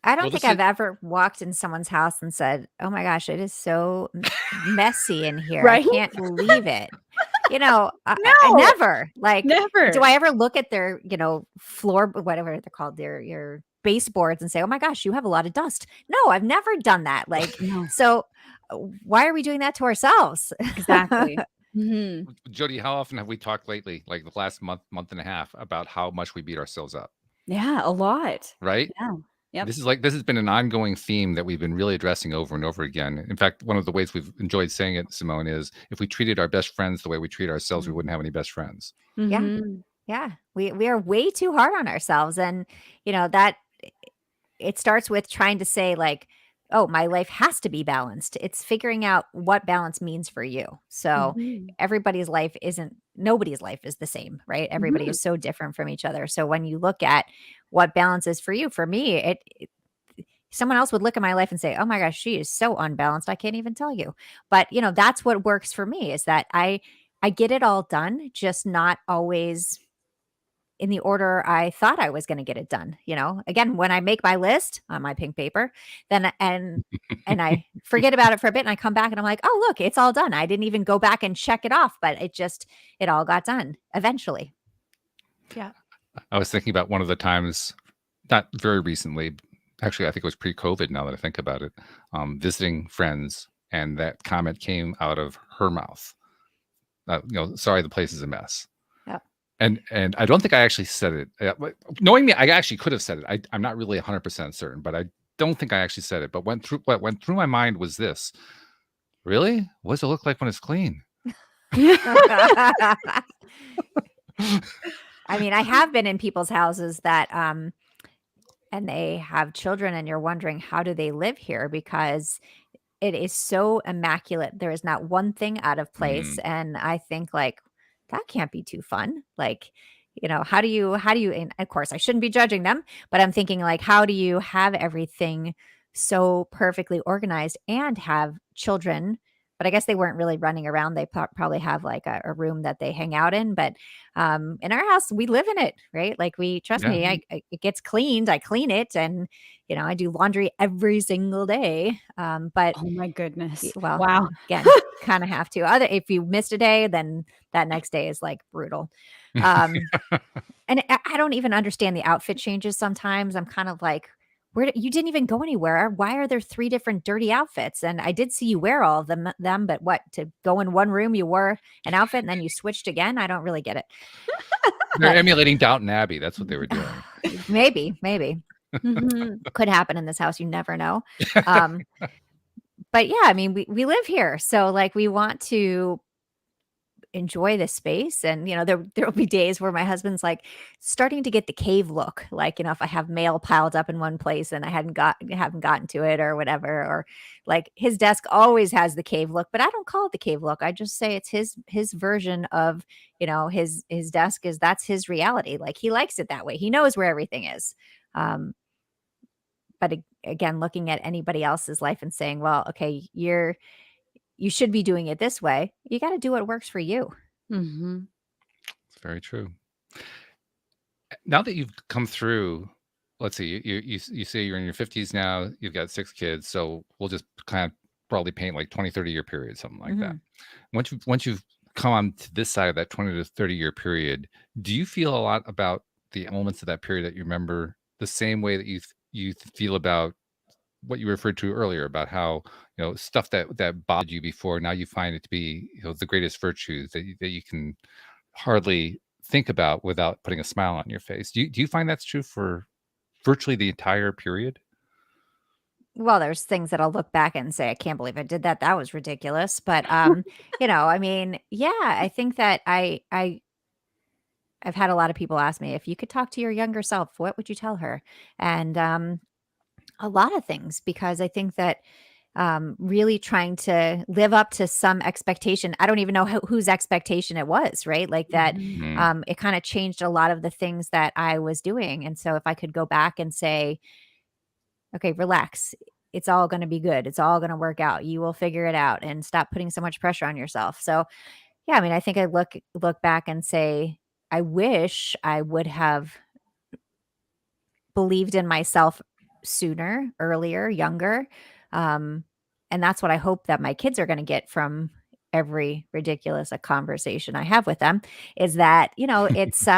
Speaker 4: I
Speaker 1: Well,
Speaker 4: don't think
Speaker 1: this is
Speaker 4: I've ever walked in someone's house and said, "Oh my gosh, it is so messy in here. I
Speaker 3: Right?
Speaker 4: can't believe it." I
Speaker 3: No,
Speaker 4: never, like, do
Speaker 3: never.
Speaker 4: I ever look at their, floor, whatever they're called, your baseboards and say, "Oh my gosh, you have a lot of dust." No, I've never done that. Like,
Speaker 3: No,
Speaker 4: so why are we doing that to ourselves?
Speaker 3: exactly. Mhm.
Speaker 1: Jody, how often have we talked lately, like the last month and a half, about how much we beat ourselves up,
Speaker 3: Yeah, a lot.
Speaker 1: right?
Speaker 3: Yeah. Yep.
Speaker 1: This has been an ongoing theme that we've been really addressing over and over again. In fact, one of the ways we've enjoyed saying it, Simone, is if we treated our best friends the way we treat ourselves, we wouldn't have any best friends.
Speaker 4: Yeah.
Speaker 3: Mhm.
Speaker 4: Yeah. We are way too hard on ourselves. And, that it starts with trying to say, like, oh, my life has to be balanced. It's figuring out what balance means for you. So
Speaker 3: Mhm.
Speaker 4: nobody's life is the same, right? Everybody
Speaker 3: Mhm.
Speaker 4: is so different from each other. So when you look at what balance is for you, for me, someone else would look at my life and say, "Oh my gosh, she is so unbalanced. I can't even tell you." But, that's what works for me, is that I get it all done, just not always in the order I thought I was going to get it done. Again, when I make my list on my pink paper, then and I forget about it for a bit, and I come back and I'm like, "Oh, look, it's all done. I didn't even go back and check it off, but it all got done eventually."
Speaker 3: Yeah.
Speaker 1: I was thinking about one of the times, not very recently, actually, I think it was pre-COVID now that I think about it, visiting friends, and that comment came out of her mouth. Sorry, the place is a mess.
Speaker 4: Yep.
Speaker 1: And I don't think I actually said it. Knowing me, I actually could have said it. I'm not really 100% certain, but I don't think I actually said it. But what went through my mind was this: really, what does it look like when it's clean?
Speaker 4: I mean, I have been in people's houses that and they have children, and you're wondering, how do they live here, because it is so immaculate. There is not one thing out of place,
Speaker 1: Mm,
Speaker 4: and I think, like, that can't be too fun. Like, how do you and of course, I shouldn't be judging them, but I'm thinking, like, how do you have everything so perfectly organized and have children? But I guess they weren't really running around. They probably have, like, a room that they hang out in, but in our house, we live in it, right? Like, we trust
Speaker 1: yeah.
Speaker 4: me, it gets cleaned, I clean it, and I do laundry every single day. But
Speaker 3: Oh my goodness.
Speaker 4: well,
Speaker 3: Wow.
Speaker 4: again, kind of have to. Other If you missed a day, then that next day is like brutal. Um, and I don't even understand the outfit changes sometimes. I'm kind of like, you didn't even go anywhere. Why are there 3 different dirty outfits? And I did see you wear all of them, but what, to go in one room, you wore an outfit and then you switched again? I don't really get it.
Speaker 1: They're
Speaker 4: But
Speaker 1: emulating Downton Abbey. That's what they were doing.
Speaker 4: maybe
Speaker 3: Mhm.
Speaker 4: could happen in this house. You never know. Um, but yeah, I mean, we live here, so, like, we want to enjoy this space. And there'll be days where my husband's like starting to get the cave look, like, if I have mail piled up in one place and I haven't gotten to it or whatever, or like his desk always has the cave look, but I don't call it the cave look. I just say it's his version of, his desk, is that's his reality. Like, he likes it that way. He knows where everything is. um but again, looking at anybody else's life and saying, well, okay, you should be doing it this way. You got to do what works for you.
Speaker 3: Mhm.
Speaker 1: It's very true. Now that you've come through, let's see, you say you're in your 50s now, you've got 6 kids, so we'll just kind of broadly paint like 20, 30-year period, something like that.
Speaker 4: Mhm.
Speaker 1: Once you've come on to this side of that 20 to 30-year period, do you feel a lot about the elements of that period that you remember the same way that you feel about what you referred to earlier about how, stuff that bothered you before, now you find it to be, the greatest virtues that you can hardly think about without putting a smile on your face. Do you find that's true for virtually the entire period?
Speaker 4: Well, there's things that I'll look back and say, I can't believe I did that. That was ridiculous. But I mean, yeah, I think that I've had a lot of people ask me, if you could talk to your younger self, what would you tell her? And a lot of things, because I think that really trying to live up to some expectation. I don't even know whose expectation it was, right? Like that,
Speaker 3: Mhm.
Speaker 1: Mm,
Speaker 4: it kind of changed a lot of the things that I was doing. And so if I could go back and say, okay, relax. It's all going to be good. It's all going to work out. You will figure it out, and stop putting so much pressure on yourself. So, yeah, I mean, I think I look back and say, I wish I would have believed in myself sooner, earlier, younger. Um, and that's what I hope that my kids are going to get from every ridiculous a conversation I have with them is that, it's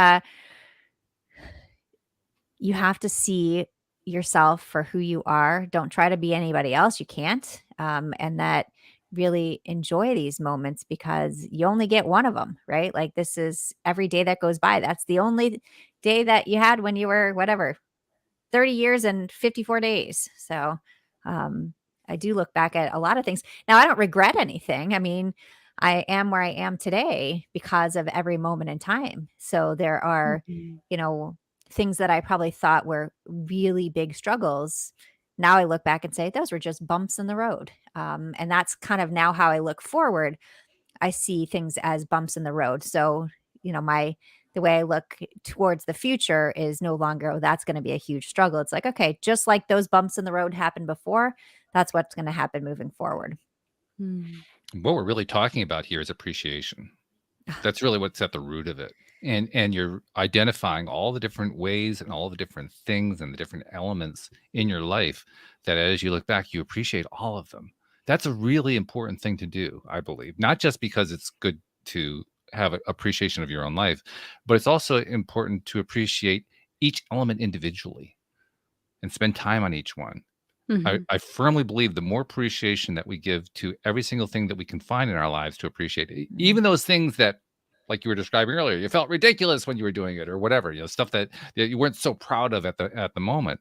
Speaker 4: you have to see yourself for who you are. Don't try to be anybody else. You can't. And that really enjoy these moments because you only get one of them, right? Like this is every day that goes by. That's the only day that you had when you were whatever, 30 years and 54 days. So um, I do look back at a lot of things. Now, I don't regret anything. I mean, I am where I am today because of every moment in time. So there are,
Speaker 3: Mhm.
Speaker 4: you know, things that I probably thought were really big struggles. Now I look back and say those were just bumps in the road. And that's kind of now how I look forward. I see things as bumps in the road. So, the way I look towards the future is no longer, oh, that's going to be a huge struggle. It's like, okay, just like those bumps in the road happened before, that's what's going to happen moving forward.
Speaker 3: Mm.
Speaker 1: What we're really talking about here is appreciation. That's really what's at the root of it. And you're identifying all the different ways and all the different things and the different elements in your life that as you look back, you appreciate all of them. That's a really important thing to do, I believe. Not just because it's good to have an appreciation of your own life, but it's also important to appreciate each element individually and spend time on each one.
Speaker 3: Mhm.
Speaker 1: I firmly believe the more appreciation that we give to every single thing that we can find in our lives to appreciate, even those things that, like you were describing earlier, you felt ridiculous when you were doing it or whatever, stuff that you weren't so proud of at the moment.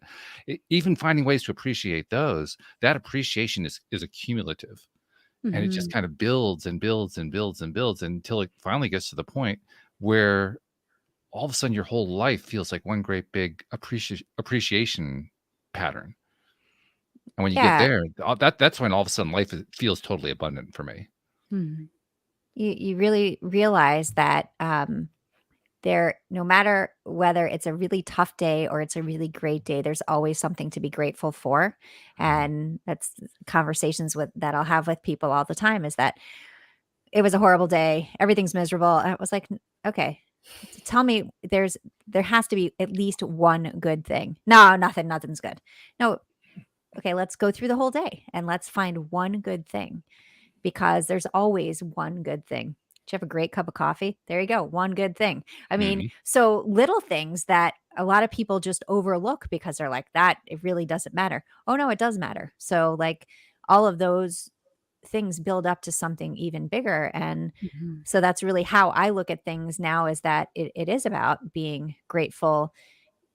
Speaker 1: Even finding ways to appreciate those, that appreciation is accumulative, and it just
Speaker 3: Mhm.
Speaker 1: kind of builds and builds and builds and builds until it finally gets to the point where all of a sudden your whole life feels like one great big appreciation pattern. And when you get
Speaker 4: Yeah.
Speaker 1: there, that's when all of a sudden life feels totally abundant for me.
Speaker 3: Mhm.
Speaker 4: You really realize that no matter whether it's a really tough day or it's a really great day, there's always something to be grateful for.
Speaker 1: Mhm.
Speaker 4: And that's conversations that I'll have with people all the time is that it was a horrible day. Everything's miserable. And it was like, okay, tell me there has to be at least one good thing. No, nothing's good. No, okay, let's go through the whole day and let's find one good thing because there's always one good thing. Did you have a great cup of coffee? There you go. One good thing. I mean,
Speaker 1: Mhm.
Speaker 4: so little things that a lot of people just overlook because they're like, that it really doesn't matter. Oh, no, it does matter. So, like, all of those things build up to something even bigger. And
Speaker 3: Mhm.
Speaker 4: so that's really how I look at things now is that it is about being grateful,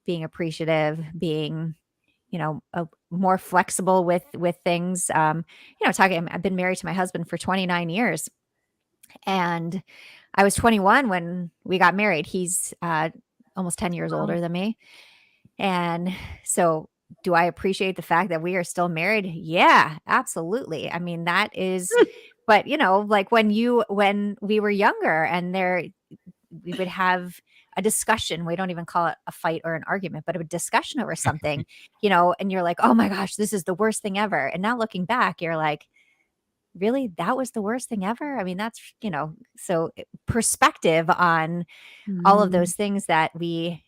Speaker 4: being appreciative, being more flexible with things. Talking, I've been married to my husband for 29 years, and I was 21 when we got married. He's almost 10 years
Speaker 3: Wow.
Speaker 4: older than me, and so do I appreciate the fact that we are still married? Yeah, absolutely. I mean, that is, but like when we were younger, and we would have a discussion. We don't even call it a fight or an argument, but a discussion over something, and you're like, oh my gosh, this is the worst thing ever. And now looking back, you're like, really, that was the worst thing ever? I mean, that's, so perspective on all of
Speaker 3: Mhm.
Speaker 4: those things that we,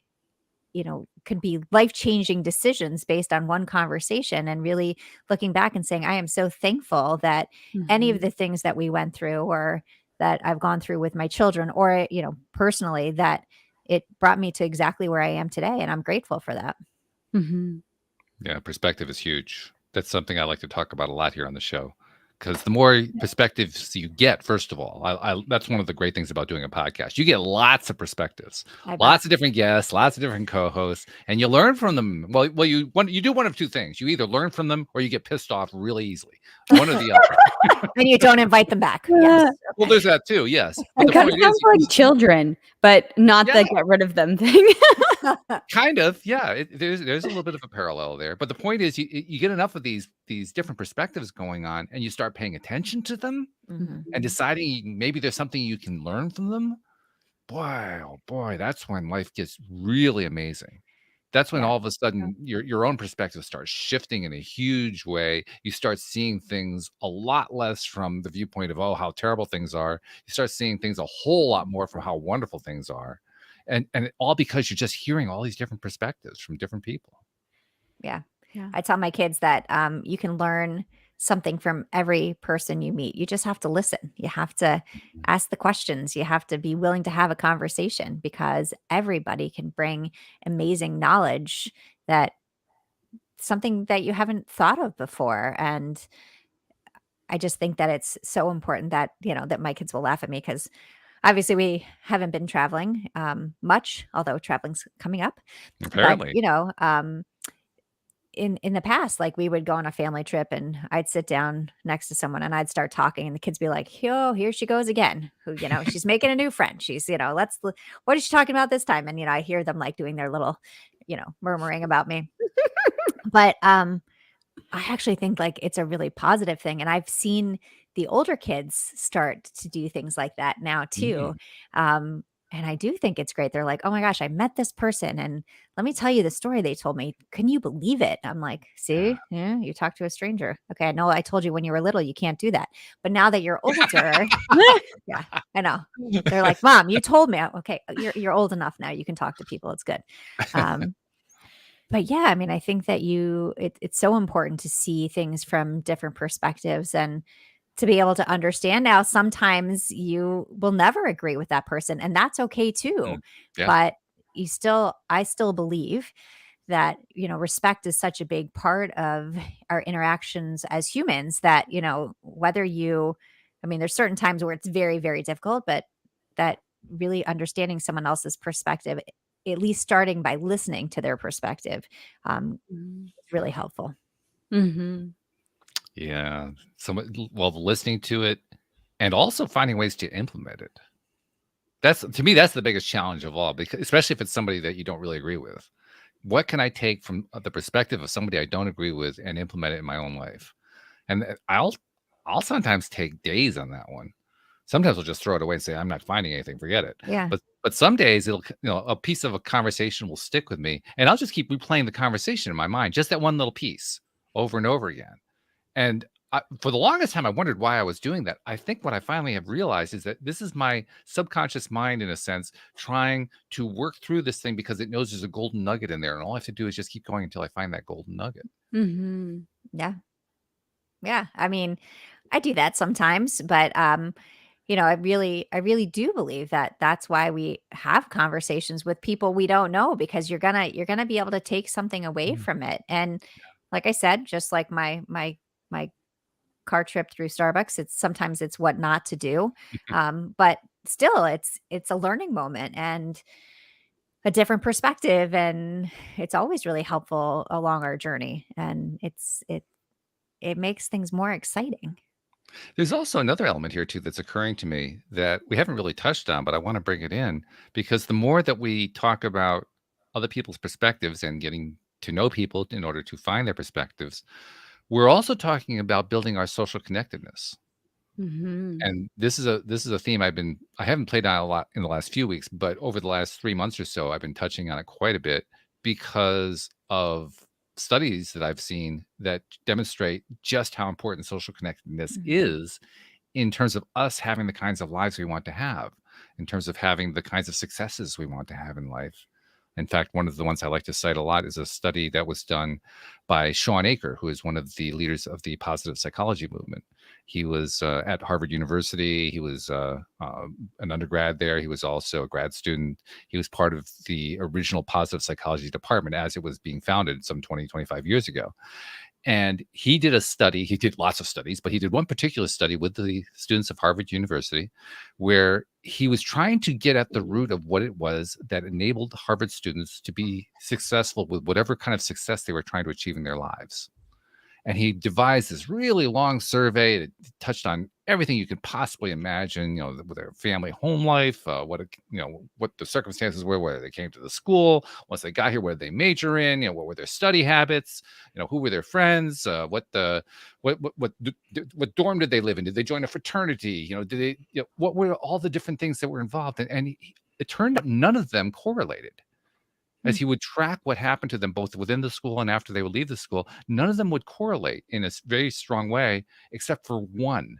Speaker 4: could be life-changing decisions based on one conversation and really looking back and saying, I am so thankful that any of
Speaker 3: Mhm.
Speaker 4: the things that we went through or that I've gone through with my children or, personally that it brought me to exactly where I am today. And I'm grateful for that.
Speaker 3: Mhm.
Speaker 1: Yeah, perspective is huge. That's something I like to talk about a lot here on the show, because the more perspectives you get, first of all, that's one of the great things about doing a podcast. You get lots of perspectives,
Speaker 4: I bet.
Speaker 1: lots of different guests, lots of different co-hosts, and you learn from them. Well, you do one of two things: you either learn from them or you get pissed off really easily. One or the other.
Speaker 4: And you don't invite them back. Yes.
Speaker 3: Uh,
Speaker 1: Well, there's that too. Yes, but
Speaker 3: it
Speaker 1: the
Speaker 3: kind of
Speaker 1: point is,
Speaker 3: sounds like children, but not
Speaker 1: yeah,
Speaker 3: the get rid of them thing.
Speaker 1: kind of, yeah. There's a little bit of a parallel there, but the point is, you get enough of these different perspectives going on, and you start paying attention to them
Speaker 4: Mhm.
Speaker 1: and
Speaker 3: Mhm.
Speaker 1: deciding maybe there's something you can learn from them. Boy, oh boy, that's when life gets really amazing. That's when
Speaker 4: Yeah.
Speaker 1: all of a sudden your own perspective starts shifting in a huge way. You start seeing things a lot less from the viewpoint of, oh, how terrible things are. You start seeing things a whole lot more from how wonderful things are. And all because you're just hearing all these different perspectives from different people.
Speaker 4: Yeah.
Speaker 3: Yeah.
Speaker 4: I tell my kids that you can learn something from every person you meet. You just have to listen. You have to ask the questions. You have to be willing to have a conversation because everybody can bring amazing knowledge that something that you haven't thought of before. And I just think that it's so important that, that my kids will laugh at me because obviously we haven't been traveling much, although traveling's coming up. But,
Speaker 1: Apparently.
Speaker 4: in the past, like, we would go on a family trip and I'd sit down next to someone and I'd start talking and the kids be like, "Oh, here she goes again. Who, she's making a new friend. She's, what is she talking about this time?" And, I hear them like doing their little, murmuring about me. But, I actually think, like, it's a really positive thing, and I've seen the older kids start to do things like that now too,
Speaker 1: Mm,
Speaker 4: and I do think it's great. They're like, "Oh my gosh, I met this person, and let me tell you the story they told me. Can you believe it?" I'm like,
Speaker 1: yeah.
Speaker 4: "See? Yeah, you talked to a stranger. Okay, I know I told you when you were little you can't do that, but now that you're older." Yeah, I know. They're like, "Mom, you told me." Okay, you're old enough now. You can talk to people. It's good. Um, but yeah, I mean, I think that it's so important to see things from different perspectives and to be able to understand now sometimes you will never agree with that person and that's okay too.
Speaker 1: Mm, yeah.
Speaker 4: But I still believe that, respect is such a big part of our interactions as humans that, whether I mean, there's certain times where it's very, very difficult, but that really understanding someone else's perspective, at least starting by listening to their perspective, is really helpful.
Speaker 3: Mm-hmm.
Speaker 1: Yeah. Well, listening to it and also finding ways to implement it. That's to me, that's the biggest challenge of all, because especially if it's somebody that you don't really agree with. What can I take from the perspective of somebody I don't agree with and implement it in my own life? And I'll sometimes take days on that one. Sometimes I'll just throw it away and say, I'm not finding anything, forget it.
Speaker 4: Yeah.
Speaker 1: But some days a piece of a conversation will stick with me and I'll just keep replaying the conversation in my mind, just that one little piece over and over again. And for the longest time, I wondered why I was doing that. I think what I finally have realized is that this is my subconscious mind, in a sense, trying to work through this thing because it knows there's a golden nugget in there. And all I have to do is just keep going until I find that golden nugget.
Speaker 3: Mm-hmm.
Speaker 4: Yeah. Yeah. I mean, I do that sometimes, but I really do believe that that's why we have conversations with people we don't know because you're going to be able to take something away
Speaker 1: Mm.
Speaker 4: from it. And like I said, just like my car trip through Starbucks, sometimes it's what not to do. But still it's a learning moment and a different perspective and it's always really helpful along our journey and it makes things more exciting.
Speaker 1: There's also another element here too that's occurring to me that we haven't really touched on, but I want to bring it in because the more that we talk about other people's perspectives and getting to know people in order to find their perspectives, we're also talking about building our social connectedness.
Speaker 3: Mm-hmm.
Speaker 1: And this is a theme I haven't played on a lot in the last few weeks, but over the last 3 months or so, I've been touching on it quite a bit because of studies that I've seen that demonstrate just how important social connectedness
Speaker 4: Mhm.
Speaker 1: is in terms of us having the kinds of lives we want to have, in terms of having the kinds of successes we want to have in life. In fact, one of the ones I like to cite a lot is a study that was done by Sean Aker, who is one of the leaders of the positive psychology movement. He was at Harvard University. He was an undergrad there. He was also a grad student. He was part of the original positive psychology department as it was being founded some 20, 25 years ago. And he did a study. He did lots of studies, but he did one particular study with the students of Harvard University where he was trying to get at the root of what it was that enabled Harvard students to be successful with whatever kind of success they were trying to achieve in their lives. And he devised this really long survey that touched on everything you could possibly imagine, with their family home life, what the circumstances were, whether they came to the school, once they got here, what did they major in, what were their study habits, who were their friends, what dorm did they live in? Did they join a fraternity? Did they, what were all the different things that were involved? And it turned out none of them correlated. As
Speaker 4: Mm.
Speaker 1: he would track what happened to them both within the school and after they would leave the school, none of them would correlate in a very strong way, except for one.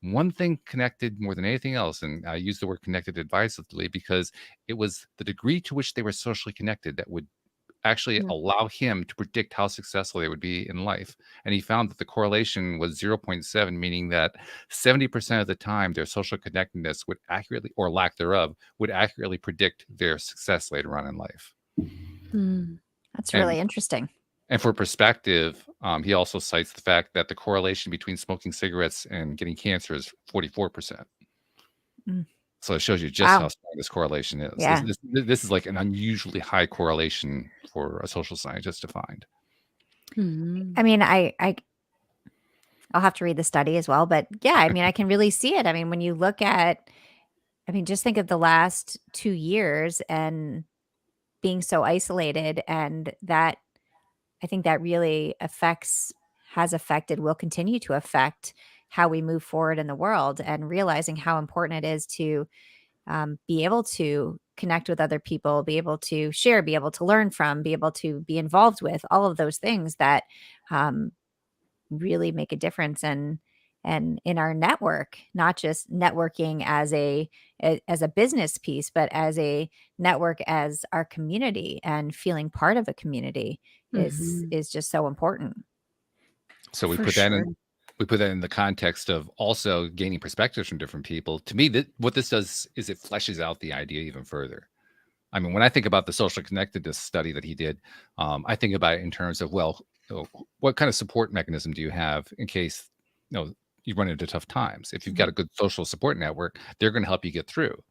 Speaker 1: One thing connected more than anything else, and I use the word connected advisedly because it was the degree to which they were socially connected that would actually
Speaker 3: Yeah.
Speaker 1: allow him to predict how successful they would be in life. And he found that the correlation was 0.7, meaning that 70% of the time their social connectedness would accurately, or lack thereof, would accurately predict their success later on in life.
Speaker 3: Mm.
Speaker 4: That's
Speaker 1: And
Speaker 4: really interesting.
Speaker 1: and for perspective, he also cites the fact that the correlation between smoking cigarettes and getting cancer is 44%.
Speaker 4: Mm.
Speaker 1: So it shows you just how
Speaker 4: Wow.
Speaker 1: strong this correlation is.
Speaker 4: Yeah.
Speaker 1: This is like an unusually high correlation for a social scientist to find.
Speaker 3: Mhm.
Speaker 4: I mean, I'll have to read the study as well, but yeah, I mean, I can really see it. I mean, when you look at, I mean, just think of the last 2 years and being so isolated, and that I think that really has affected, will continue to affect how we move forward in the world, and realizing how important it is to be able to connect with other people, be able to share, be able to learn from, be able to be involved with all of those things that um, really make a difference and in our network, not just networking as as a business piece, but as a network, as our community, and feeling part of a community
Speaker 3: Mhm.
Speaker 4: is just so important.
Speaker 1: So
Speaker 3: For sure.
Speaker 1: we put that in the context of also gaining perspectives from different people. To me, what this does is it fleshes out the idea even further. I mean, when I think about the social connectedness study that he did, I think about it in terms of, well, what kind of support mechanism do you have in case you run into tough times? If you've got
Speaker 4: Mhm.
Speaker 1: a good social support network, they're going to help you get through.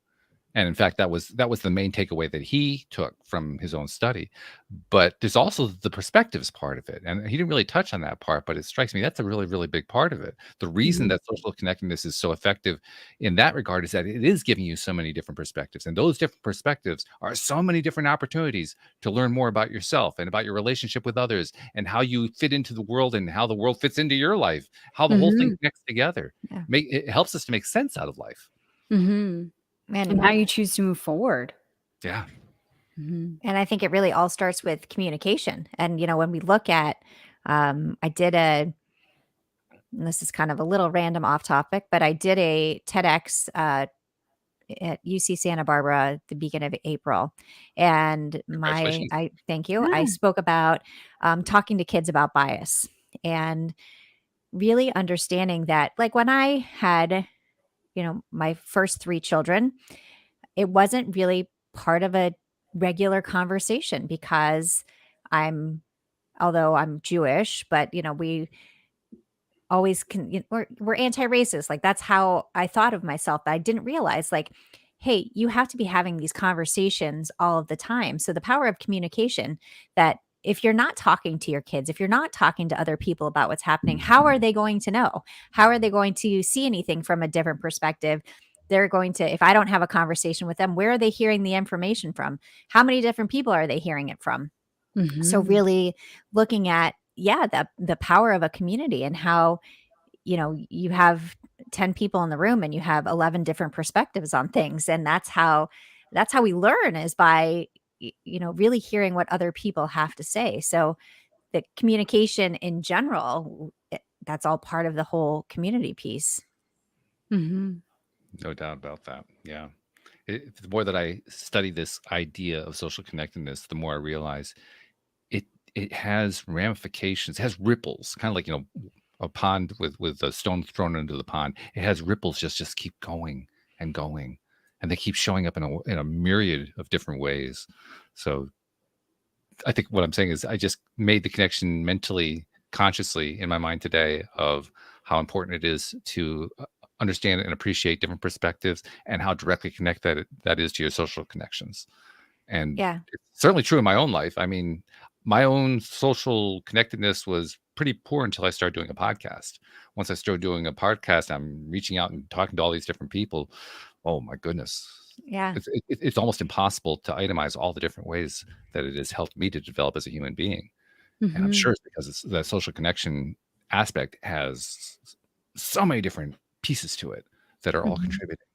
Speaker 1: And in fact, that was the main takeaway that he took from his own study. But there's also the perspectives part of it, and he didn't really touch on that part, but it strikes me that's a really, really big part of it. The reason
Speaker 3: Mhm.
Speaker 1: that social connectedness is so effective in that regard is that it is giving you so many different perspectives, and those different perspectives are so many different opportunities to learn more about yourself and about your relationship with others and how you fit into the world and how the world fits into your life, how the whole thing
Speaker 3: Mhm.
Speaker 1: connects together.
Speaker 4: Yeah.
Speaker 1: It helps us to make sense out of life.
Speaker 3: Mhm. And
Speaker 4: And
Speaker 3: how you choose to move forward.
Speaker 1: Yeah.
Speaker 3: Mhm.
Speaker 4: I think it really all starts with communication. And when we look at, I did a and this is kind of a little random off topic, but I did a TEDx at UC Santa Barbara at the beginning of April. And
Speaker 1: Congratulations.
Speaker 4: I thank you. I
Speaker 3: Yeah.
Speaker 4: spoke about talking to kids about bias, and really understanding that, like, when I had, my first 3 children, it wasn't really part of a regular conversation, because I'm, although I'm Jewish, but we always can, we're anti-racist. Like, that's how I thought of myself. But I didn't realize, like, hey, you have to be having these conversations all of the time. So the power of communication, that if you're not talking to your kids, if you're not talking to other people about what's happening, how are they going to know? How are they going to see anything from a different perspective? They're going to, if I don't have a conversation with them, where are they hearing the information from? How many different people are they hearing it from? So
Speaker 3: Mhm.
Speaker 4: really looking at, yeah, the power of a community, and how, you have 10 people in the room and you have 11 different perspectives on things. And that's how we learn, is by really hearing what other people have to say. So the communication in general, that's all part of the whole community piece.
Speaker 3: Mhm.
Speaker 1: No doubt about that. Yeah. The more that I study this idea of social connectedness, the more I realize it it has ramifications, it has ripples, kind of like, a pond with a stone thrown into the pond. It has ripples just keep going and going, and they keep showing up in a myriad of different ways. So I think what I'm saying is I just made the connection mentally, consciously in my mind today of how important it is to understand and appreciate different perspectives and how directly that is to your social connections. And
Speaker 4: Yeah.
Speaker 1: it's certainly true in my own life. I mean, my own social connectedness was pretty poor until I started doing a podcast. Once I started doing a podcast, I'm reaching out and talking to all these different people. Oh my goodness.
Speaker 4: Yeah.
Speaker 1: It's almost impossible to itemize all the different ways that it has helped me to develop as a human being. And I'm sure
Speaker 3: Mhm.
Speaker 1: it's because that social connection aspect has so many different pieces to it that are all
Speaker 3: Mhm.
Speaker 1: contributing.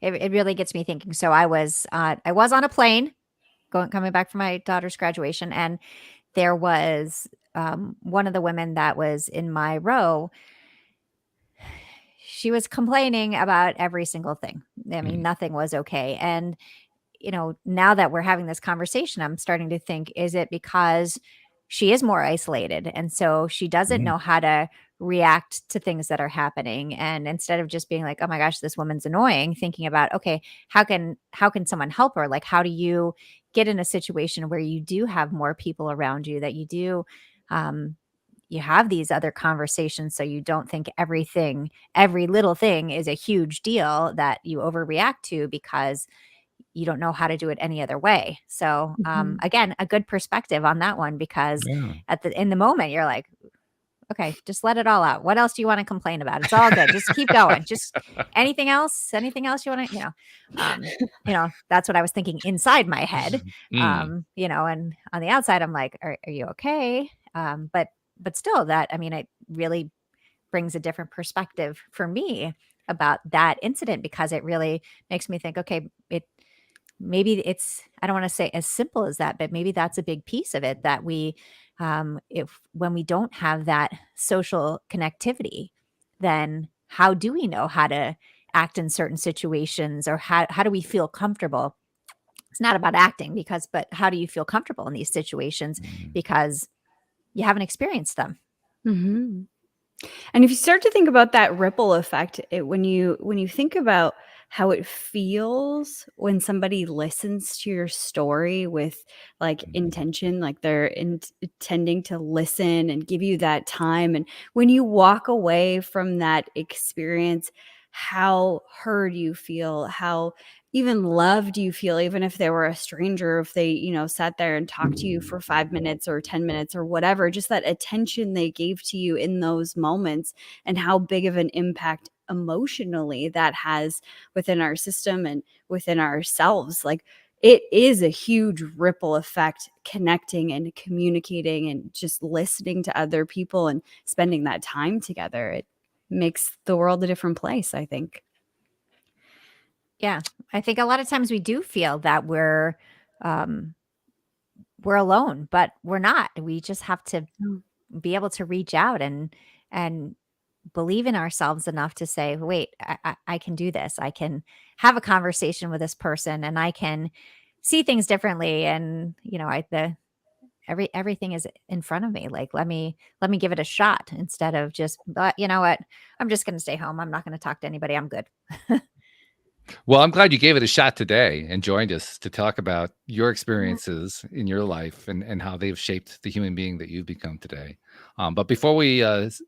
Speaker 4: It really gets me thinking. So I was on a plane coming back from my daughter's graduation, and there was one of the women that was in my row. She was complaining about every single thing. I mean,
Speaker 1: Mhm.
Speaker 4: nothing was okay. And now that we're having this conversation, I'm starting to think, is it because she is more isolated and so she doesn't
Speaker 1: Mm,
Speaker 4: know how to react to things that are happening? And instead of just being like, oh my gosh, this woman's annoying, thinking about, okay, how can someone help her? Like, how do you get in a situation where you do have more people around you, that you do um you have these other conversations, so you don't think every little thing is a huge deal that you overreact to because you don't know how to do it any other way. So,
Speaker 3: Mhm.
Speaker 4: again, a good perspective on that one, because
Speaker 1: yeah.
Speaker 4: in the moment you're like, okay, just let it all out. What else do you want to complain about? It's all good. Just keep going. Just anything else you want to, that's what I was thinking inside my head.
Speaker 1: Mm,
Speaker 4: And on the outside, I'm like, are you okay? But still that, I mean, it really brings a different perspective for me about that incident, because it really makes me think, okay, maybe it's, I don't want to say as simple as that, but maybe that's a big piece of it, that we if when we don't have that social connectivity, then how do we know how to act in certain situations, or how do we feel comfortable? It's not about acting, but how do you feel comfortable in these situations,
Speaker 1: mm,
Speaker 4: because you haven't experienced them?
Speaker 3: Mhm. And if you start to think about that ripple effect, when you think about how it feels when somebody listens to your story with like
Speaker 1: mm,
Speaker 3: intention, like they're intending to listen and give you that time, and when you walk away from that experience, how heard you feel, how even loved you feel, even if they were a stranger, if they, sat there and talked to you for 5 minutes or 10 minutes or whatever, just that attention they gave to you in those moments, and how big of an impact emotionally that has within our system and within ourselves. Like, it is a huge ripple effect, connecting and communicating and just listening to other people and spending that time together. It makes the world a different place, I think.
Speaker 4: Yeah, I think a lot of times we do feel that um, we're alone, but we're not. We just have to
Speaker 3: Mm.
Speaker 4: be able to reach out and believe in ourselves enough to say, wait, I can do this. I can have a conversation with this person, and I can see things differently. And everything is in front of me. Like, let me give it a shot, instead of just, but you know what? I'm just going to stay home. I'm not going to talk to anybody. I'm good.
Speaker 1: Well, I'm glad you gave it a shot today and joined us to talk about your
Speaker 3: Yeah.
Speaker 1: experiences in your life and how they've shaped the human being that you've become today. But before we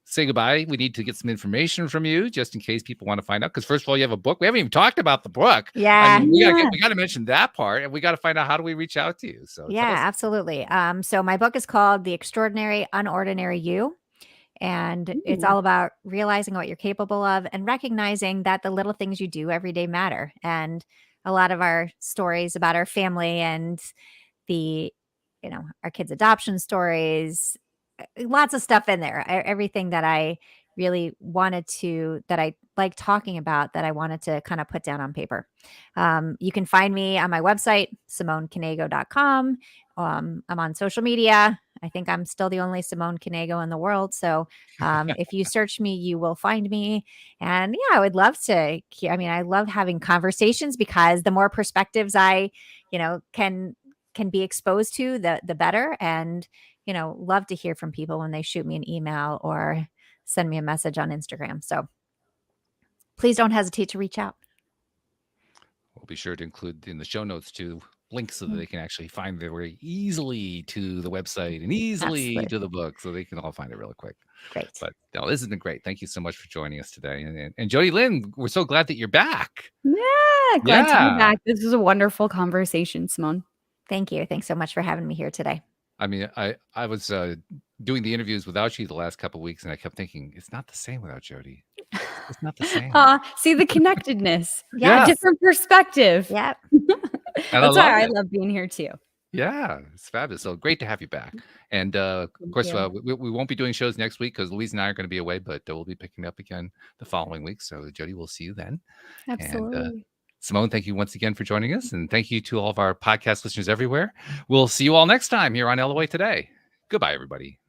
Speaker 1: say goodbye, we need to get some information from you, just in case people want to find out. Because first of all, you have a book. We haven't even talked about the book. I
Speaker 4: Yeah.
Speaker 1: mean,
Speaker 3: Yeah.
Speaker 1: we got to mention that part, and we got to find out, how do we reach out to you. So tell
Speaker 4: Yeah,
Speaker 1: us.
Speaker 4: absolutely. So my book is called The Extraordinary Unordinary You. And it's
Speaker 3: Mm.
Speaker 4: all about realizing what you're capable of and recognizing that the little things you do every day matter. And a lot of our stories about our family and the, our kids' adoption stories, lots of stuff in there. Everything that I really that I like talking about, that I wanted to kind of put down on paper. You can find me on my website, SimoneKnego.com. I'm on social media. I think I'm still the only Simone Knego in the world. So if you search me, you will find me. And yeah, I would love to. I mean, I love having conversations, because the more perspectives I, can be exposed to, the better. And love to hear from people when they shoot me an email or send me a message on Instagram. So please don't hesitate to reach out.
Speaker 1: We'll be sure to include in the show notes too links so that
Speaker 4: Yeah,
Speaker 1: they can actually find their way easily to the website and easily to the
Speaker 4: absolutely.
Speaker 1: book, so they can all find it real quick.
Speaker 4: Great.
Speaker 1: But no, this has been great. Thank you so much for joining us today. And Jody Lynn, we're so glad that you're back.
Speaker 3: Yeah, glad to be
Speaker 1: Yeah.
Speaker 3: back. This was a wonderful conversation, Simone.
Speaker 4: Thank you. Thanks so much for having me here today.
Speaker 1: I mean, I was doing the interviews without you the last couple of weeks, and I kept thinking it's not the same without Jody. It's not the same.
Speaker 3: See the connectedness, a
Speaker 1: Yeah,
Speaker 4: Yes.
Speaker 3: different perspective.
Speaker 4: Yep.
Speaker 1: and I
Speaker 3: That's
Speaker 1: love
Speaker 3: why I
Speaker 1: it.
Speaker 3: love being here too.
Speaker 1: Yeah, it's fabulous. So great to have you back. And of
Speaker 3: Thank
Speaker 1: course,
Speaker 3: you.
Speaker 1: we won't be doing shows next week because Louise and I are going to be away, but we'll be picking up again the following week. So Jody, we'll see you then. And
Speaker 3: Absolutely.
Speaker 1: Simone, thank you once again for joining us. And thank you to all of our podcast listeners everywhere. We'll see you all next time here on LOA Today. Goodbye, everybody.